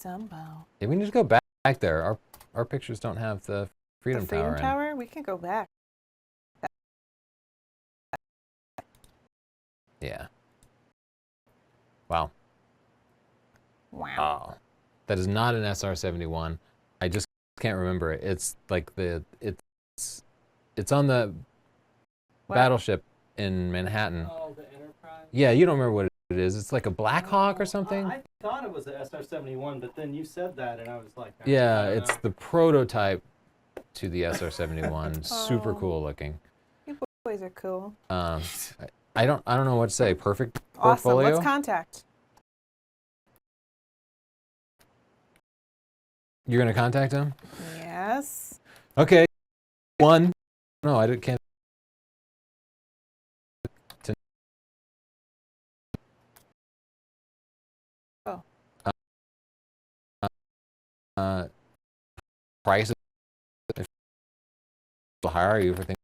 Dumbo. Yeah, we need to go back there. Our pictures don't have the Freedom The Freedom Tower. Tower? We can go back. Yeah. Wow. Wow. Oh, that is not an SR-71. I just can't remember it. It's like it's on the What? battleship in Manhattan. Oh, the Enterprise? Yeah, you don't remember what it is. It's like a Black Hawk or something. I thought it was the SR-71, but then you said that, and I was like, Yeah, I don't it's know. the prototype to the SR-71. Super Oh. cool looking. You boys are cool. I don't know what to say. Perfect Awesome. portfolio. Let's contact. You're gonna contact him? Yes. Okay. One. No, I can't. Oh. Prices. If they'll hire you for things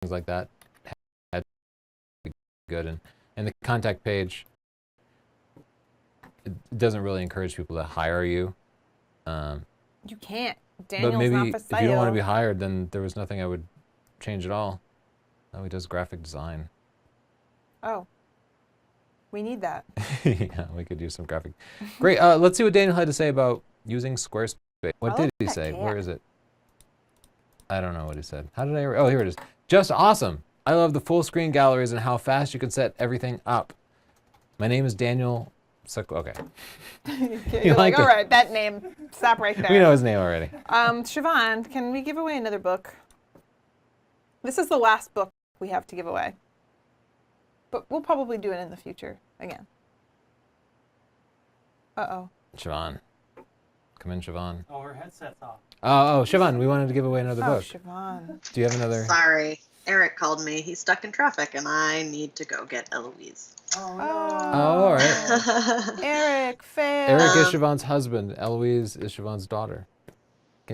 like that, had to be good. And the contact page, it doesn't really encourage people to hire you. You can't. Daniel's But maybe not for if sale. you don't want to be hired, then there was nothing I would change at all. Oh, he does graphic design. Oh. We need that. Yeah, we could use some graphic. Great. Let's see what Daniel had to say about using Squarespace. What I did like he that say? cat. Where is it? I don't know what he said. How did I? Oh, here it is. Just awesome. I love the full screen galleries and how fast you can set everything up. My name is Daniel. Okay. You're like, like all it. right, that name. Stop right there. We know his name already. Siobhan, can we give away another book? This is the last book we have to give away. But we'll probably do it in the future again. Uh-oh. Siobhan. Come in, Siobhan. Oh, her headset's off. Oh, Siobhan, we wanted to give away another Oh, book. Siobhan. Do you have another? Sorry. Eric called me. He's stuck in traffic, and I need to go get Eloise. Oh, Oh. no. Oh, all right. Eric, fail. Eric is Siobhan's husband. Eloise is Siobhan's daughter. In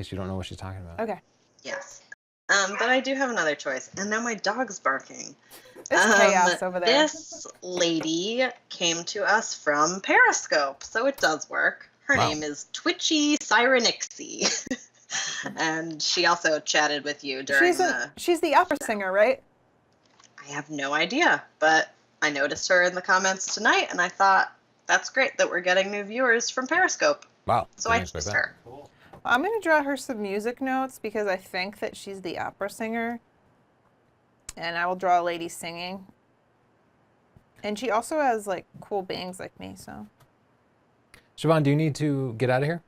case you don't know what she's talking about. Okay. Yes. But I do have another choice. And now my dog's barking. It's chaos over there. This lady came to us from Periscope, so it does work. Her Wow. name is Twitchy Sirenixie. And she also chatted with you during She's the opera singer, right? I have no idea, but I noticed her in the comments tonight, and I thought, that's great that we're getting new viewers from Periscope. Wow. So I Didn't expect chose that. her. Cool. I'm going to draw her some music notes because I think that she's the opera singer. And I will draw a lady singing. And she also has, like, cool bangs like me, so. Siobhan, do you need to get out of here?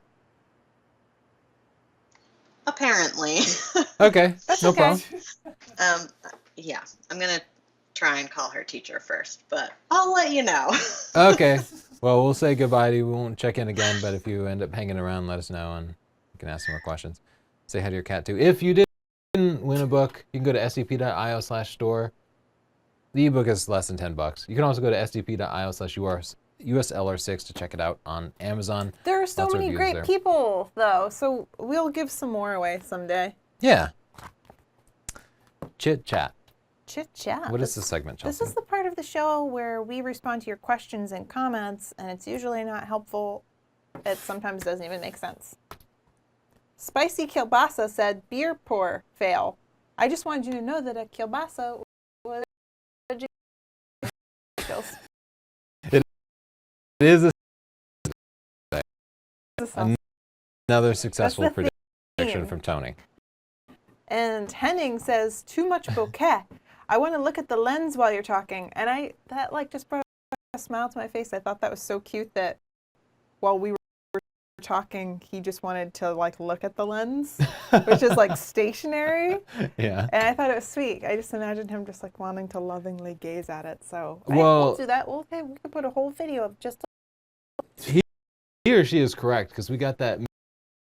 Apparently. Okay. That's no okay. problem. Yeah, I'm going to try and call her teacher first, but I'll let you know. Okay. Well, we'll say goodbye to you. We won't check in again, but if you end up hanging around, let us know and you can ask some more questions. Say hi to your cat too. If you didn't win a book, you can go to sdp.io/store. The ebook is less than $10. You can also go to sdp.io/USLR6 to check it out on Amazon. There are so Lots of many reviews great there. people, though, so we'll give some more away someday. Yeah. Chit chat. Chit chat. What is this segment, Chelsea? This is the part of the show where we respond to your questions and comments, and it's usually not helpful. It sometimes doesn't even make sense. Spicy Kielbasa said, beer pour fail. I just wanted you to know that a kielbasa was skills. It is That's another successful the prediction theme. from Tony. And Henning says, too much bokeh. I want to look at the lens while you're talking. And that like just brought a smile to my face. I thought that was so cute that while we were talking, he just wanted to like look at the lens, which is like stationary. Yeah. And I thought it was sweet. I just imagined him just like wanting to lovingly gaze at it. So Well- we'll do that. Okay, we could put a whole video of just He or she is correct because we got that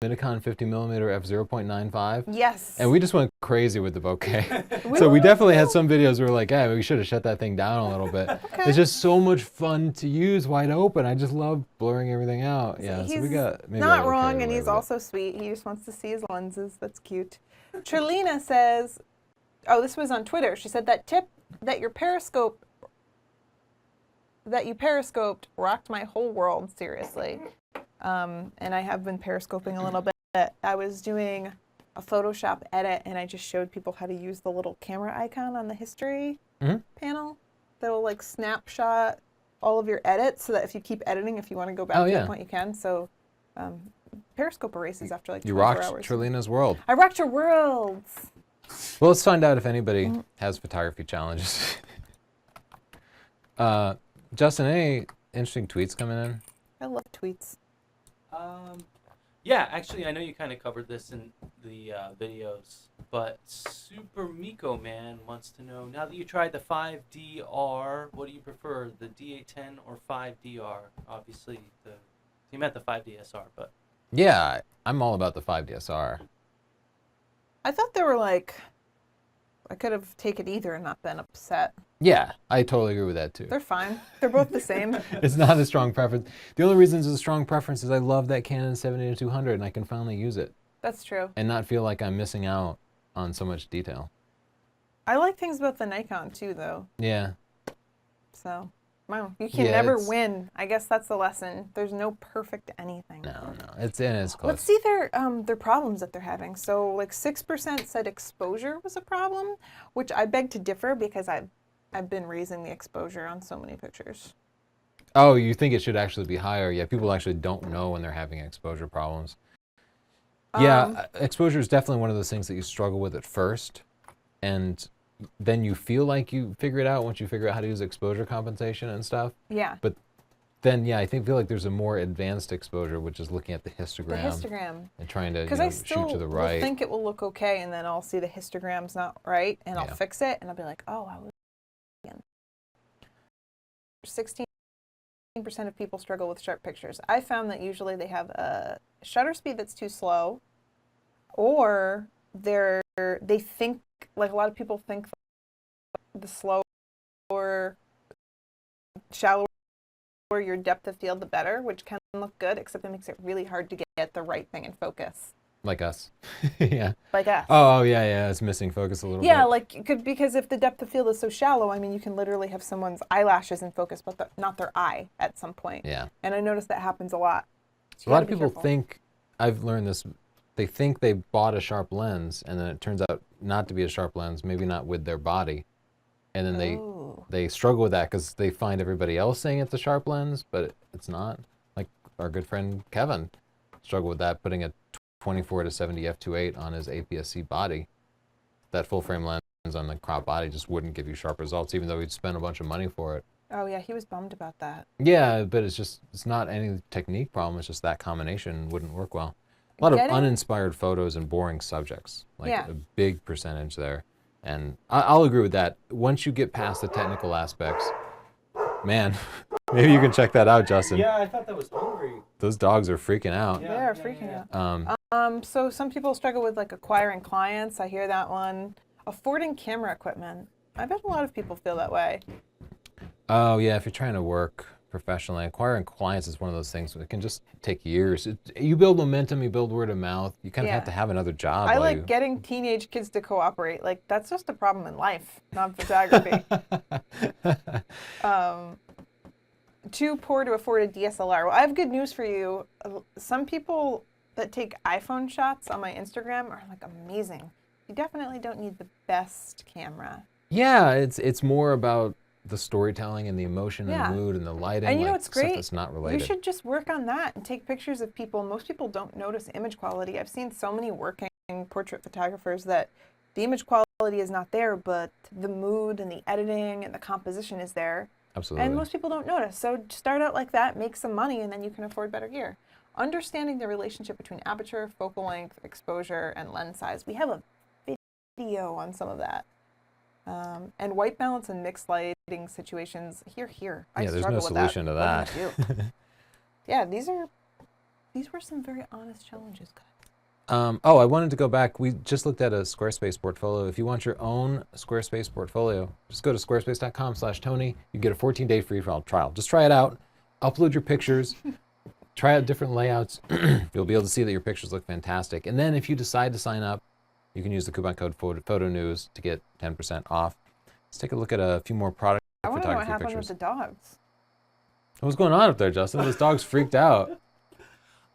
Minicon 50mm f/0.95. yes. And we just went crazy with the bokeh. We So we were definitely had some videos where we're like, hey, we should have shut that thing down a little bit. Okay. It's just so much fun to use wide open. I just love blurring everything out. Yeah, so we He's got maybe a not little wrong, carried and away he's with it. also sweet. He just wants to see his lenses. That's cute. Trelina says, oh, this was on Twitter. She said that tip that you periscoped rocked my whole world, seriously. And I have been periscoping a little bit. I was doing a Photoshop edit, and I just showed people how to use the little camera icon on the history panel that'll like snapshot all of your edits so that if you keep editing, if you want to go back Oh, to yeah. a point, you can. So Periscope erases after like You 24 rocked hours. Trelina's world. I rocked your worlds. Well, let's find out if anybody has photography challenges. Justin, any interesting tweets coming in? I love tweets. Yeah, actually, I know you kind of covered this in the videos, but Super Miko Man wants to know, now that you tried the 5DR, what do you prefer, the D810 or 5DR? Obviously, he meant the 5DSR, but... Yeah, I'm all about the 5DSR. I thought they were like, I could have taken either and not been upset. Yeah, I totally agree with that too. They're fine. They're both the same. It's not a strong preference. The only reason it's a strong preference is I love that Canon 70-200 and I can finally use it That's true. and not feel like I'm missing out on so much detail. I like things about the Nikon too, though. Yeah. So, wow, you can Yeah, never it's- win. I guess that's the lesson. There's no perfect anything. No. It's close. Let's see their problems that they're having. So, like 6% said exposure was a problem, which I beg to differ because I've been raising the exposure on so many pictures. Oh, you think it should actually be higher? Yeah, people actually don't know when they're having exposure problems. Yeah, exposure is definitely one of those things that you struggle with at first, and then you feel like you figure it out once you figure out how to use exposure compensation and stuff. Yeah. But then, yeah, I feel like there's a more advanced exposure, which is looking at the The histogram histogram. and trying to Because I shoot still to the will right. think it will look okay, and then I'll see the histogram's not right, and I'll Yeah. fix it, and I'll be like, oh, I was. 16% of people struggle with sharp pictures. I found that usually they have a shutter speed that's too slow, or they think, like a lot of people think the slower, shallower your depth of field, the better, which can look good, except it makes it really hard to get the right thing in focus. Like us. Yeah. like us. Oh, yeah, yeah. It's missing focus a little Yeah, bit. like because if the depth of field is so shallow, I mean, you can literally have someone's eyelashes in focus, but not their eye at some point. Yeah. And I noticed that happens a lot. A So you lot gotta of be people careful. think, I've learned this, they think they bought a sharp lens, and then it turns out not to be a sharp lens, maybe not with their body. And then Oh. they struggle with that because they find everybody else saying it's a sharp lens, but it's not. Like our good friend Kevin struggled with that, putting a 24 to 70 f2.8 on his APS-C body. That full frame lens on the crop body just wouldn't give you sharp results, even though he'd spent a bunch of money for it. Oh yeah, he was bummed about that. Yeah, but it's not any technique problem. It's just that combination wouldn't work well. A lot of uninspired photos and boring subjects, like Yeah. a big percentage there. And I'll agree with that. Once you get past the technical aspects, man, maybe you can check that out, Justin. Yeah, I thought that was hungry. Those dogs are freaking out. They are freaking out. So some people struggle with like acquiring clients. I hear that one. Affording camera equipment. I bet a lot of people feel that way. Oh yeah, if you're trying to work professionally, acquiring clients is one of those things that can just take years. You build momentum, you build word of mouth. You kind of have to have another job. I like getting teenage kids to cooperate. Like that's just a problem in life, not photography. Too poor to afford a DSLR. Well, I have good news for you. Some people that take iPhone shots on my Instagram are like amazing. You definitely don't need the best camera. Yeah, it's more about the storytelling and the emotion and Yeah. the mood and the lighting. And you know like, what's stuff great? that's not related. You should just work on that and take pictures of people. Most people don't notice image quality. I've seen so many working portrait photographers that the image quality is not there, but the mood and the editing and the composition is there. Absolutely. And most people don't notice. So start out like that, make some money, and then you can afford better gear. Understanding the relationship between aperture, focal length, exposure, and lens size. We have a video on some of that. And white balance and mixed lighting situations. Here. I there's no struggle with solution to that. What do you do? Yeah, these were some very honest challenges, guys. I wanted to go back. We just looked at a Squarespace portfolio. If you want your own Squarespace portfolio, just go to squarespace.com/Tony. You get a 14-day free trial. Just try it out. Upload your pictures. Try out different layouts. You'll be able to see that your pictures look fantastic. And then if you decide to sign up, you can use the coupon code PHOTONEWS to get 10% off. Let's take a look at a few more product I want to know what photography happened with pictures. the dogs. What's going on up there, Justin? This dog's freaked out.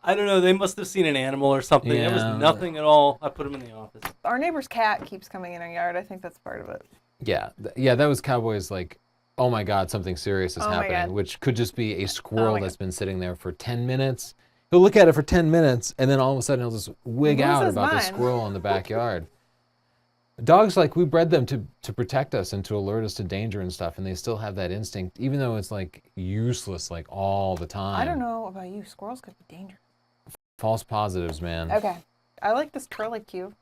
I don't know. They must have seen an animal or something. There was Yeah. nothing at all. I put him in the office. Our neighbor's cat keeps coming in our yard. I think that's part of it. Yeah, that was Cowboy's like, oh my God, something serious is Oh my happening, God. which could just be a squirrel my that's been sitting there for 10 minutes. He'll look at it for 10 minutes, and then all of a sudden he'll just wig Lose out his about the mind. squirrel in the backyard. Dogs, like, we bred them to protect us and to alert us to danger and stuff, and they still have that instinct, even though it's like useless like all the time. I don't know about you. Squirrels could be dangerous. False positives, man. Okay. I like this curly cube.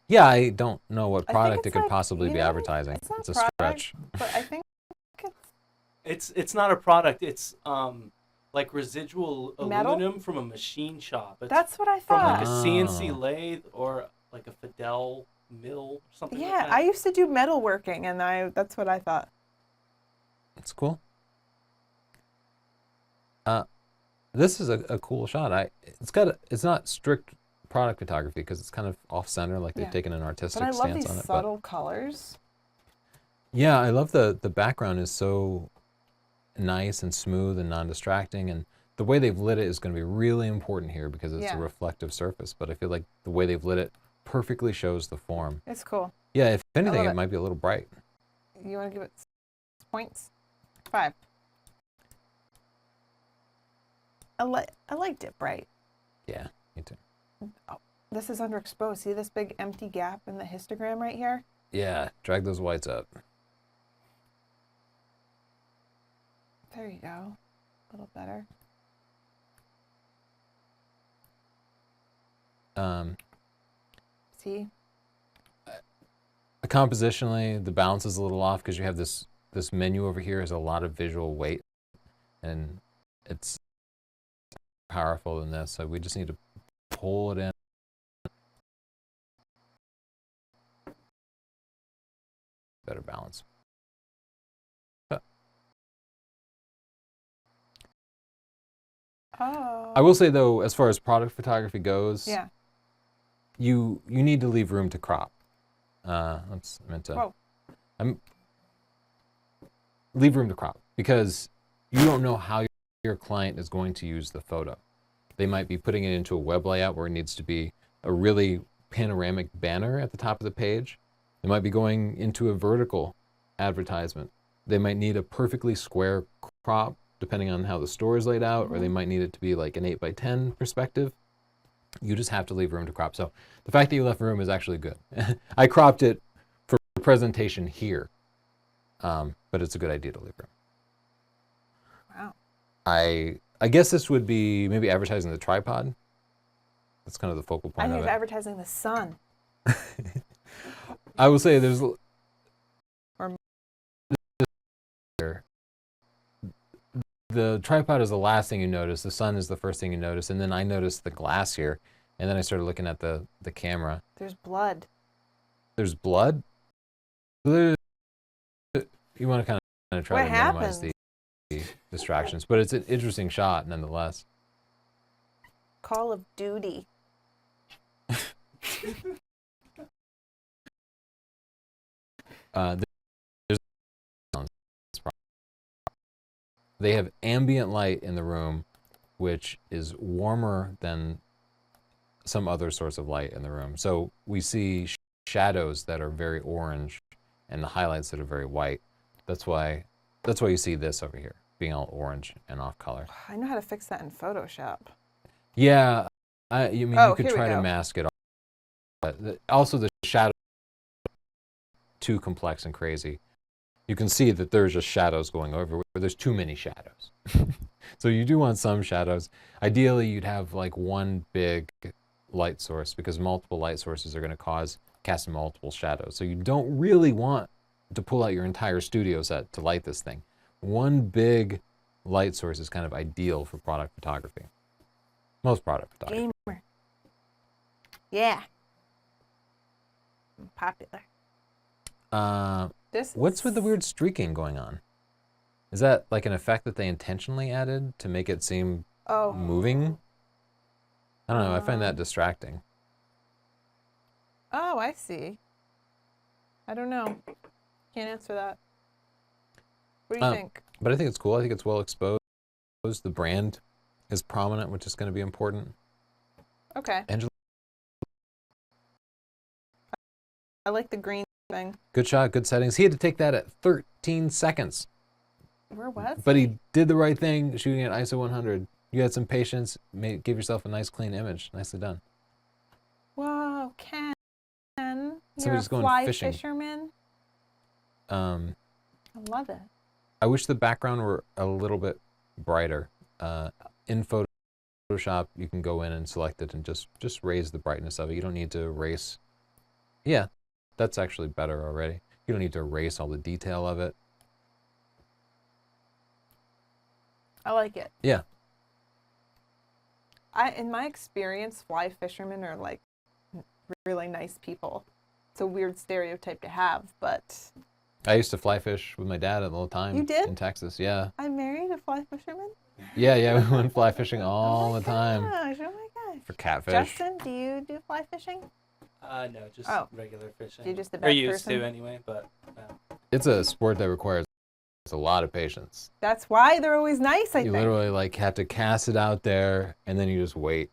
Yeah, I don't know what I think product it it's could like, possibly you be know, advertising. it's not It's a product. stretch. But I think It's not a product. It's like residual Metal? aluminum from a machine shop. It's that's what I from thought. like a Oh. CNC lathe or like a Fidel mill or something. Yeah, like that. I used to do metalworking, and that's what I thought. It's cool. This is a cool shot. It's not strict product photography because it's kind of off center, like they've Yeah. taken an artistic But I love stance these on it. subtle colors. Yeah, I love the background is so nice and smooth and non-distracting, and the way they've lit it is going to be really important here because it's Yeah. a reflective surface. But I feel like the way they've lit it perfectly shows the form. It's cool. Yeah, if anything, love it it. might be a little bright. You want to give it points? 5. I liked it bright. Yeah, me too. This is underexposed. See this big empty gap in the histogram right here? Yeah, drag those whites up. There you go. A little better. See? Compositionally, the balance is a little off because you have this menu over here has a lot of visual weight, and it's powerful than this. So we just need to pull it in. Better balance. Oh. I will say though, as far as product photography goes, Yeah. you need to leave room to crop. Whoa. Leave room to crop because you don't know how your client is going to use the photo. They might be putting it into a web layout where it needs to be a really panoramic banner at the top of the page. They might be going into a vertical advertisement. They might need a perfectly square crop depending on how the store is laid out, or they might need it to be like an 8x10 perspective. You just have to leave room to crop. So the fact that you left room is actually good. I cropped it for presentation here, but it's a good idea to leave room. Wow. I guess this would be maybe advertising the tripod. That's kind of the focal I point think of it's it. advertising the sun. I will say there's Or- the tripod is the last thing you notice. The sun is the first thing you notice, and then I noticed the glass here, and then I started looking at the camera. There's blood. There's blood. You want to kind of try What to minimize happened? the distractions, but it's an interesting shot nonetheless. Call of Duty. They have ambient light in the room, which is warmer than some other source of light in the room. So we see shadows that are very orange and the highlights that are very white. That's why you see this over here being all orange and off color. I know how to fix that in Photoshop. Yeah, you could here we try to go. mask it. Also, the shadow too complex and crazy. You can see that there's just shadows going over where there's too many shadows. So you do want some shadows. Ideally, you'd have like one big light source because multiple light sources are going to cast multiple shadows. So you don't really want to pull out your entire studio set to light this thing. One big light source is kind of ideal for product photography. Most product photography. Gamer. Yeah. I'm popular. What's with the weird streaking going on? Is that like an effect that they intentionally added to make it seem moving? I don't know. I find that distracting. Oh, I see. I don't know. Can't answer that. What do you think? But I think it's cool. I think it's well exposed. The brand is prominent, which is going to be important. Okay. Angela, I like the green thing. good shot, good settings. He had to take that at 13 seconds. Where was But he did the right thing, shooting at ISO 100. You had some patience. Give yourself a nice, clean image. Nicely done. Whoa, Ken. You're Somebody's a going fly fishing. fisherman? Um, I love it. I wish the background were a little bit brighter. In Photoshop, you can go in and select it and just raise the brightness of it. You don't need to erase. Yeah, that's actually better already. You don't need to erase all the detail of it. I like it. Yeah. In my experience, fly fishermen are like really nice people. It's a weird stereotype to have, but I used to fly fish with my dad all the time. You did? In Texas, yeah. I married a fly fisherman. Yeah, we went fly fishing all the time. Gosh, oh my gosh. For catfish. Justin, do you do fly fishing? No, just Oh. regular fishing. You're just a or bad used person? to anyway, but It's a sport that requires a lot of patience. That's why they're always nice, I You think. literally like have to cast it out there and then you just wait.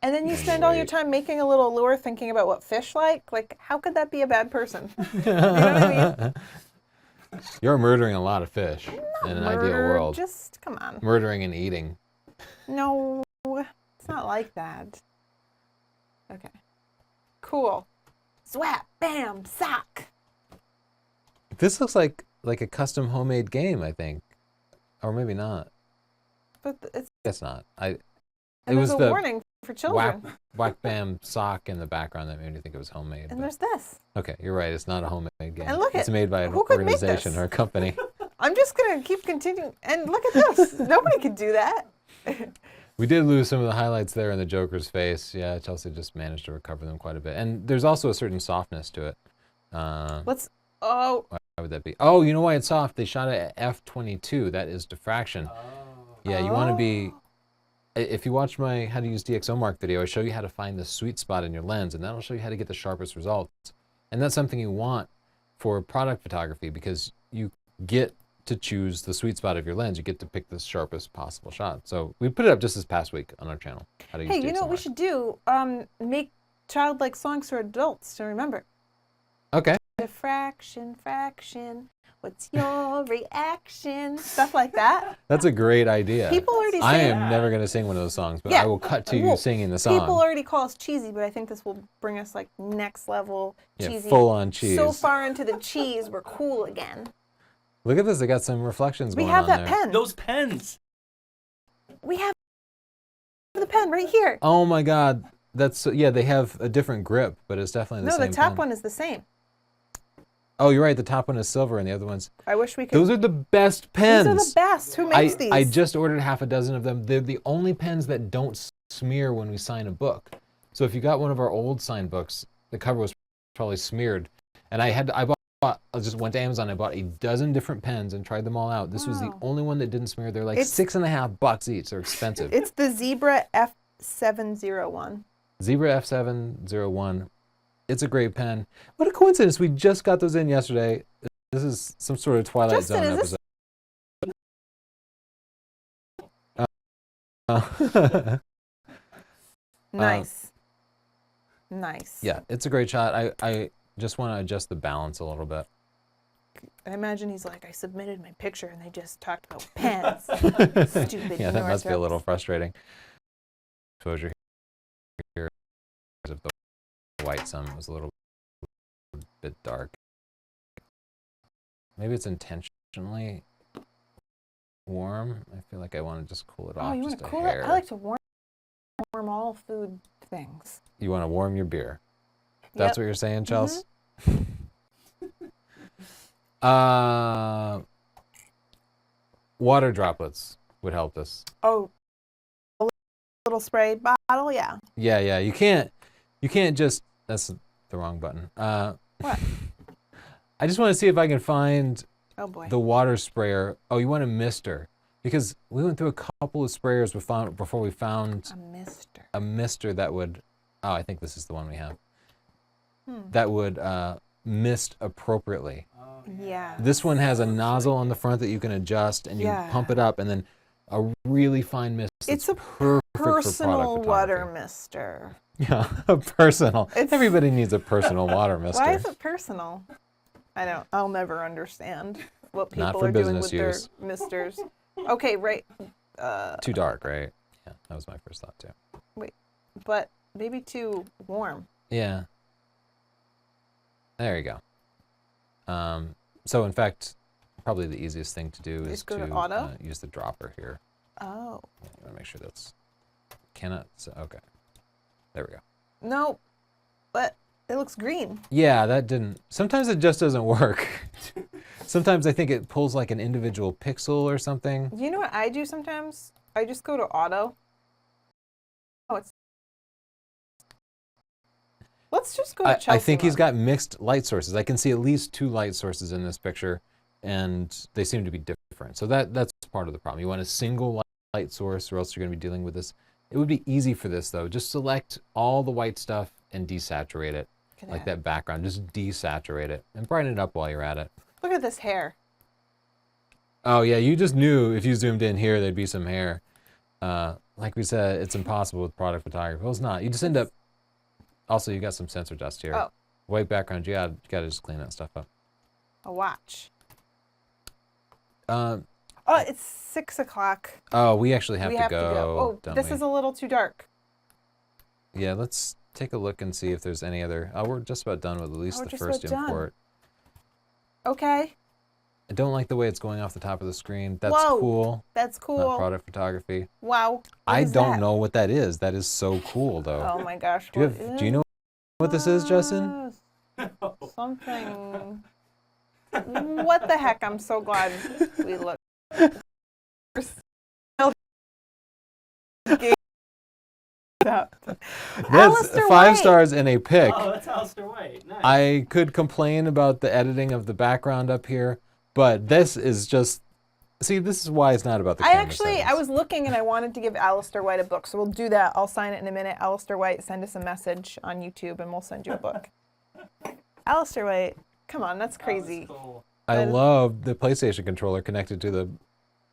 And then you spend all your Wait. time making a little lure thinking about what fish like. Like, how could that be a bad person? You know what I mean? You're murdering a lot of fish in an ideal Murder, world. Just, come on. Murdering and eating. No, it's not like that. Okay. Cool. Swap, bam, sock. This looks like a custom homemade game, I think. Or maybe not. But it's Guess not. and It there's was a the warning for children. whack bam sock in the background that made me think it was homemade. And but- there's this. Okay, you're right. It's not a homemade game. And look it's at- made by an who could make organization this? or a company. I'm just gonna keep continuing. And look at this. Nobody could do that. We did lose some of the highlights there in the Joker's face. Yeah, Chelsea just managed to recover them quite a bit. And there's also a certain softness to it. Let's. Oh, Why would that be? Oh, you know why it's soft? They shot it at f22. That is diffraction. oh. Yeah, you want to be if you watch my how to use DxOMark video, I show you how to find the sweet spot in your lens, and that'll show you how to get the sharpest results. And that's something you want for product photography, because you get to choose the sweet spot of your lens. You get to pick the sharpest possible shot. So we put it up just this past week on our channel. How to use Hey, you know what we DxOMark. should do? Make childlike songs for adults to remember. Okay. Fraction, what's your reaction? Stuff like that. That's a great idea. People already I say am never going to sing one of those songs, but Yeah. I will cut to you Well, singing the song. people already call us cheesy, but I think this will bring us like next level Yeah, cheesy. full on cheese. So far into the cheese, we're cool again. Look at this. They got some reflections We going have on that there. pen. Those pens. We have the pen right here. Oh my God. That's, yeah, they have a different grip, but it's definitely the No, same the top pen. one is the same. Oh, you're right. The top one is silver and the other one's. I wish we could. Those are the best pens. These are the best. Who makes these? I just ordered half a dozen of them. They're the only pens that don't smear when we sign a book. So if you got one of our old signed books, the cover was probably smeared. And I just went to Amazon. I bought a dozen different pens and tried them all out. This was the Wow. only one that didn't smear. They're like It's- $6.50 each. They're expensive. It's the Zebra F701. Zebra F701. It's a great pen. What a coincidence. We just got those in yesterday. This is some sort of Twilight Justin, Zone is this- episode. Nice. Nice. Yeah, it's a great shot. I just want to adjust the balance a little bit. I imagine he's like, I submitted my picture and they just talked about pens. Stupid Yeah, that must be a Northrops. little frustrating. Exposure here because of the white sun was a little bit dark. Maybe it's intentionally warm. I feel like I want to just cool it Oh, off you just want to a cool hair. it? I like to warm all food things. You want to warm your beer. That's Yep. what you're saying, Chelsea? Water droplets would help this. Oh, a little spray bottle? Yeah. Yeah. You can't just, that's the wrong button. What? I just want to see if I can find Oh, boy. the water sprayer. Oh, you want a mister? Because we went through a couple of sprayers before we found A mister. a mister that would, oh, I think this is the one we have, Hmm. that would mist appropriately. Oh, Yeah. This one has a nozzle on the front that you can adjust, and you Yeah. pump it up, and then a really fine mist. It's that's a perfect for Personal product water photography. mister. Yeah, a personal. It's- Everybody needs a personal water mister. Why is it personal? I'll never understand what Not people for are doing business with their use. misters. Okay, right. Too dark, right? Yeah, that was my first thought too. But maybe too warm. Yeah. There you go. So in fact, probably the easiest thing to do is Just go to to auto? use the dropper here. Oh. You want to make sure that's okay. There we go. No, but it looks green. Yeah, that didn't. Sometimes it just doesn't work. Sometimes I think it pulls like an individual pixel or something. Do you know what I do sometimes? I just go to auto. Oh, it's. Let's just go to Chelsea. I think he's one. got mixed light sources. I can see at least 2 light sources in this picture, and they seem to be different. So that's part of the problem. You want a single light source, or else you're going to be dealing with this. It would be easy for this though. Just select all the white stuff and desaturate it, Look at like that. that background. Just desaturate it and brighten it up while you're at it. Look at this hair. Oh yeah, you just knew if you zoomed in here, there'd be some hair. Like we said, it's impossible with product photography. Well, it's not. You just end up. Also, you got some sensor dust here. Oh. White background. You gotta just clean that stuff up. A watch. Um, Oh, it's 6 o'clock. oh, we actually have We to have go. to go. Oh, don't this we? is a little too dark. Yeah, let's take a look and see if there's any other. Oh, we're just about done with at least Oh, the just first about done. import. Okay, I don't like the way it's going off the top of the screen. That's Whoa. cool. that's Not cool. product photography. Wow. What I is don't that? know what that is. That is so cool, though. Oh my gosh. do you what have? Do you know what this is, Justin? Something. What the heck? I'm so glad we looked. Up. That's Alistair 5 White. stars in a pic. Oh, that's Alistair White. Nice. I could complain about the editing of the background up here, but this is just See, this is why it's not about the I camera actually, settings. I was looking and I wanted to give Alistair White a book, so we'll do that. I'll sign it in a minute. Alistair White, send us a message on YouTube and we'll send you a book. Alistair White, come on, that's crazy. That was cool. I that is- love the PlayStation controller connected to the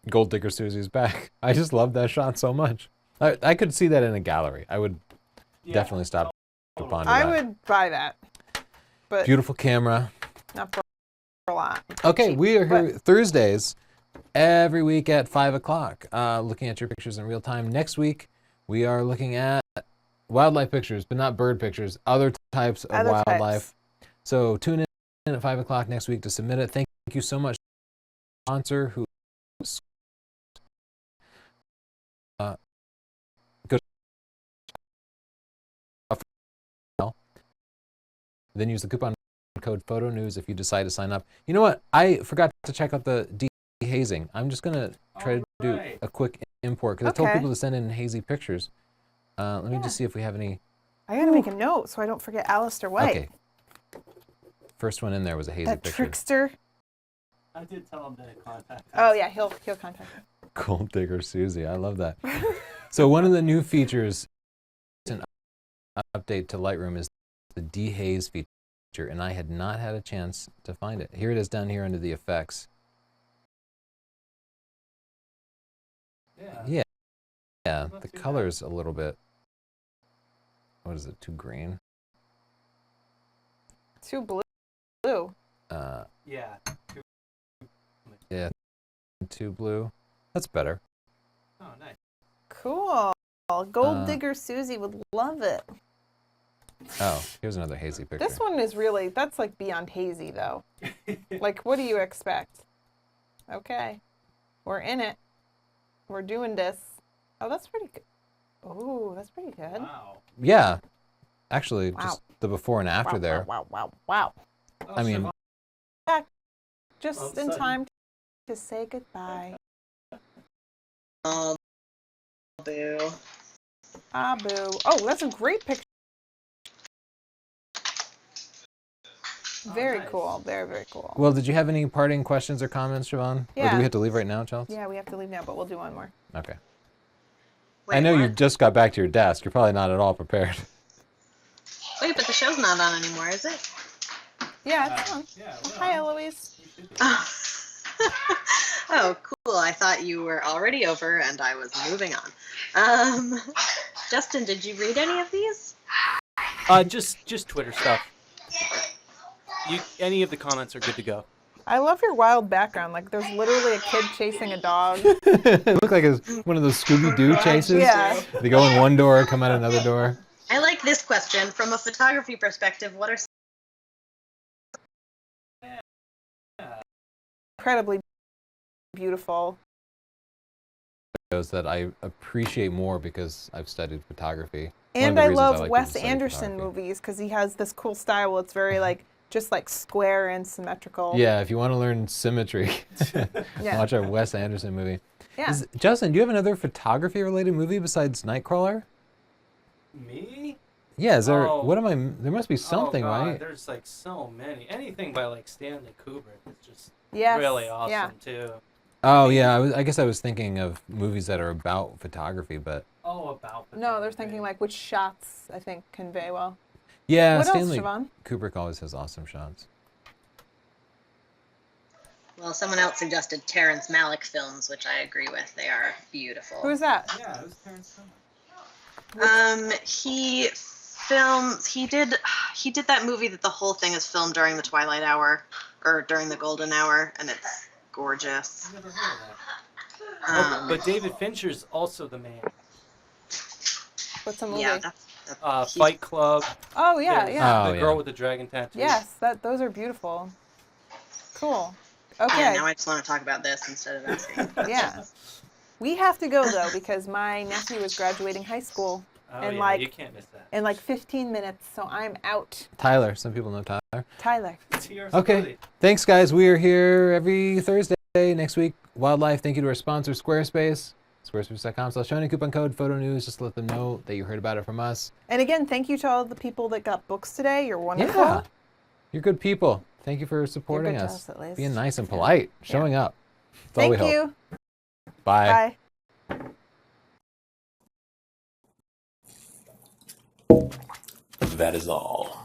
Gold Digger Susie's back. I just love that shot so much. I could see that in a gallery. I would Yeah, definitely stop to ponder I that. would buy that, but Beautiful camera. not for a lot. Okay, Cheap, we are but- here Thursdays every week at 5 o'clock, looking at your pictures in real time. Next week, we are looking at wildlife pictures, but not bird pictures, other types of Other wildlife. types. So tune in at 5 o'clock next week to submit it. Thank you so much, sponsor who go then use the coupon code PHOTONEWS if you decide to sign up. You know what? I forgot to check out the de-hazing. I'm just going to try to do Alright. a quick import because I told Okay. people to send in hazy pictures. Let me just see if we have any. I gotta make a note so I don't forget Alistair White. Okay. First one in there was a hazy That picture. trickster. I did tell him to contact. Oh yeah, he'll contact me. Gold Digger Susie. I love that. So one of the new features, an update to Lightroom, is the dehaze feature, and I had not had a chance to find it. Here it is down here under the effects. Yeah. Yeah, yeah. Not The too bad. color's a little bit. What is it? Too green. Too blue. Yeah. Yeah, too blue. That's better. Oh, nice. Cool. Gold Uh, Digger Susie would love it. Oh, here's another hazy picture. This one is really, that's like beyond hazy though. Like, what do you expect? Okay. We're in it. We're doing this. Oh, that's pretty good. Oh, that's pretty good. Wow. Yeah, actually, Wow. just the before and after wow, there. Wow, wow, wow, wow. Oh, I mean- Siobhan, Just All of a in sudden. time to say goodbye. Oh, boo. Ah, boo. Oh, that's a great picture. Very nice. cool. Very, very cool. Well, did you have any parting questions or comments, Siobhan? Or do Yeah. we have to leave right now, Chelsea? Yeah, we have to leave now, but we'll do one more. Okay. Wait, I know you what? just got back to your desk. You're probably not at all prepared. Wait, but the show's not on anymore, is it? Yeah, it's on. Yeah. Hi, Eloise. You should be. Oh, cool. I thought you were already over and I was moving on. Justin, did you read any of these? Just Twitter stuff. Any of the comments are good to go. I love your wild background. Like, there's literally a kid chasing a dog. It looked like it's one of those Scooby-Doo chases. Yeah. They go in one door, come out another door. I like this question. From a photography perspective, what are Incredibly beautiful. Those that I appreciate more because I've studied photography. One of And the I reasons love like people Wes to study Anderson photography. movies because he has this cool style. It's very like just like square and symmetrical. Yeah, if you want to learn symmetry, Yeah. watch a Wes Anderson movie. Yeah. Justin, do you have another photography-related movie besides Nightcrawler? Me? Yeah, is there? Oh. What am I? There must be something, Oh, God, right? There's like so many. Anything by like Stanley Kubrick is just Yes. really awesome Yeah. too. Oh yeah, I guess I was thinking of movies that are about photography, but Oh, about No, they're thinking like which shots I think convey well. yeah, What Stanley else, Siobhan? Kubrick always has awesome shots. Well, someone else suggested Terrence Malick films, which I agree with. They are beautiful. Who's that? Yeah, it was Terrence Malick. He did that movie that the whole thing is filmed during the twilight hour or during the golden hour, and it's gorgeous. I've never heard of that. Um, But David Fincher's also the man. What's a movie? yeah, that's Fight Club. Oh yeah, there's yeah. Oh, The girl yeah. with the dragon tattoo. Yes, those are beautiful. Cool. Yeah, Okay. now I just want to talk about this instead of asking. Yeah. We have to go though because my nephew is graduating high school Oh, And, yeah, like- you can't miss that. in like 15 minutes, so I'm out. Tyler, some people know Tyler. Tyler. It's yours, Okay. buddy. Thanks, guys. We are here every Thursday. Next week, Wildlife. Thank you to our sponsor, Squarespace. Squarespace.com/Tony. Coupon code PhotoNews. Just to let them know that you heard about it from us. And again, thank you to all the people that got books today. You're wonderful. Yeah. You're good people. Thank you for supporting to us. us, at least. Being nice and Yeah. polite. Showing up. That's all we Thank hope. you. Bye. Bye. That is all.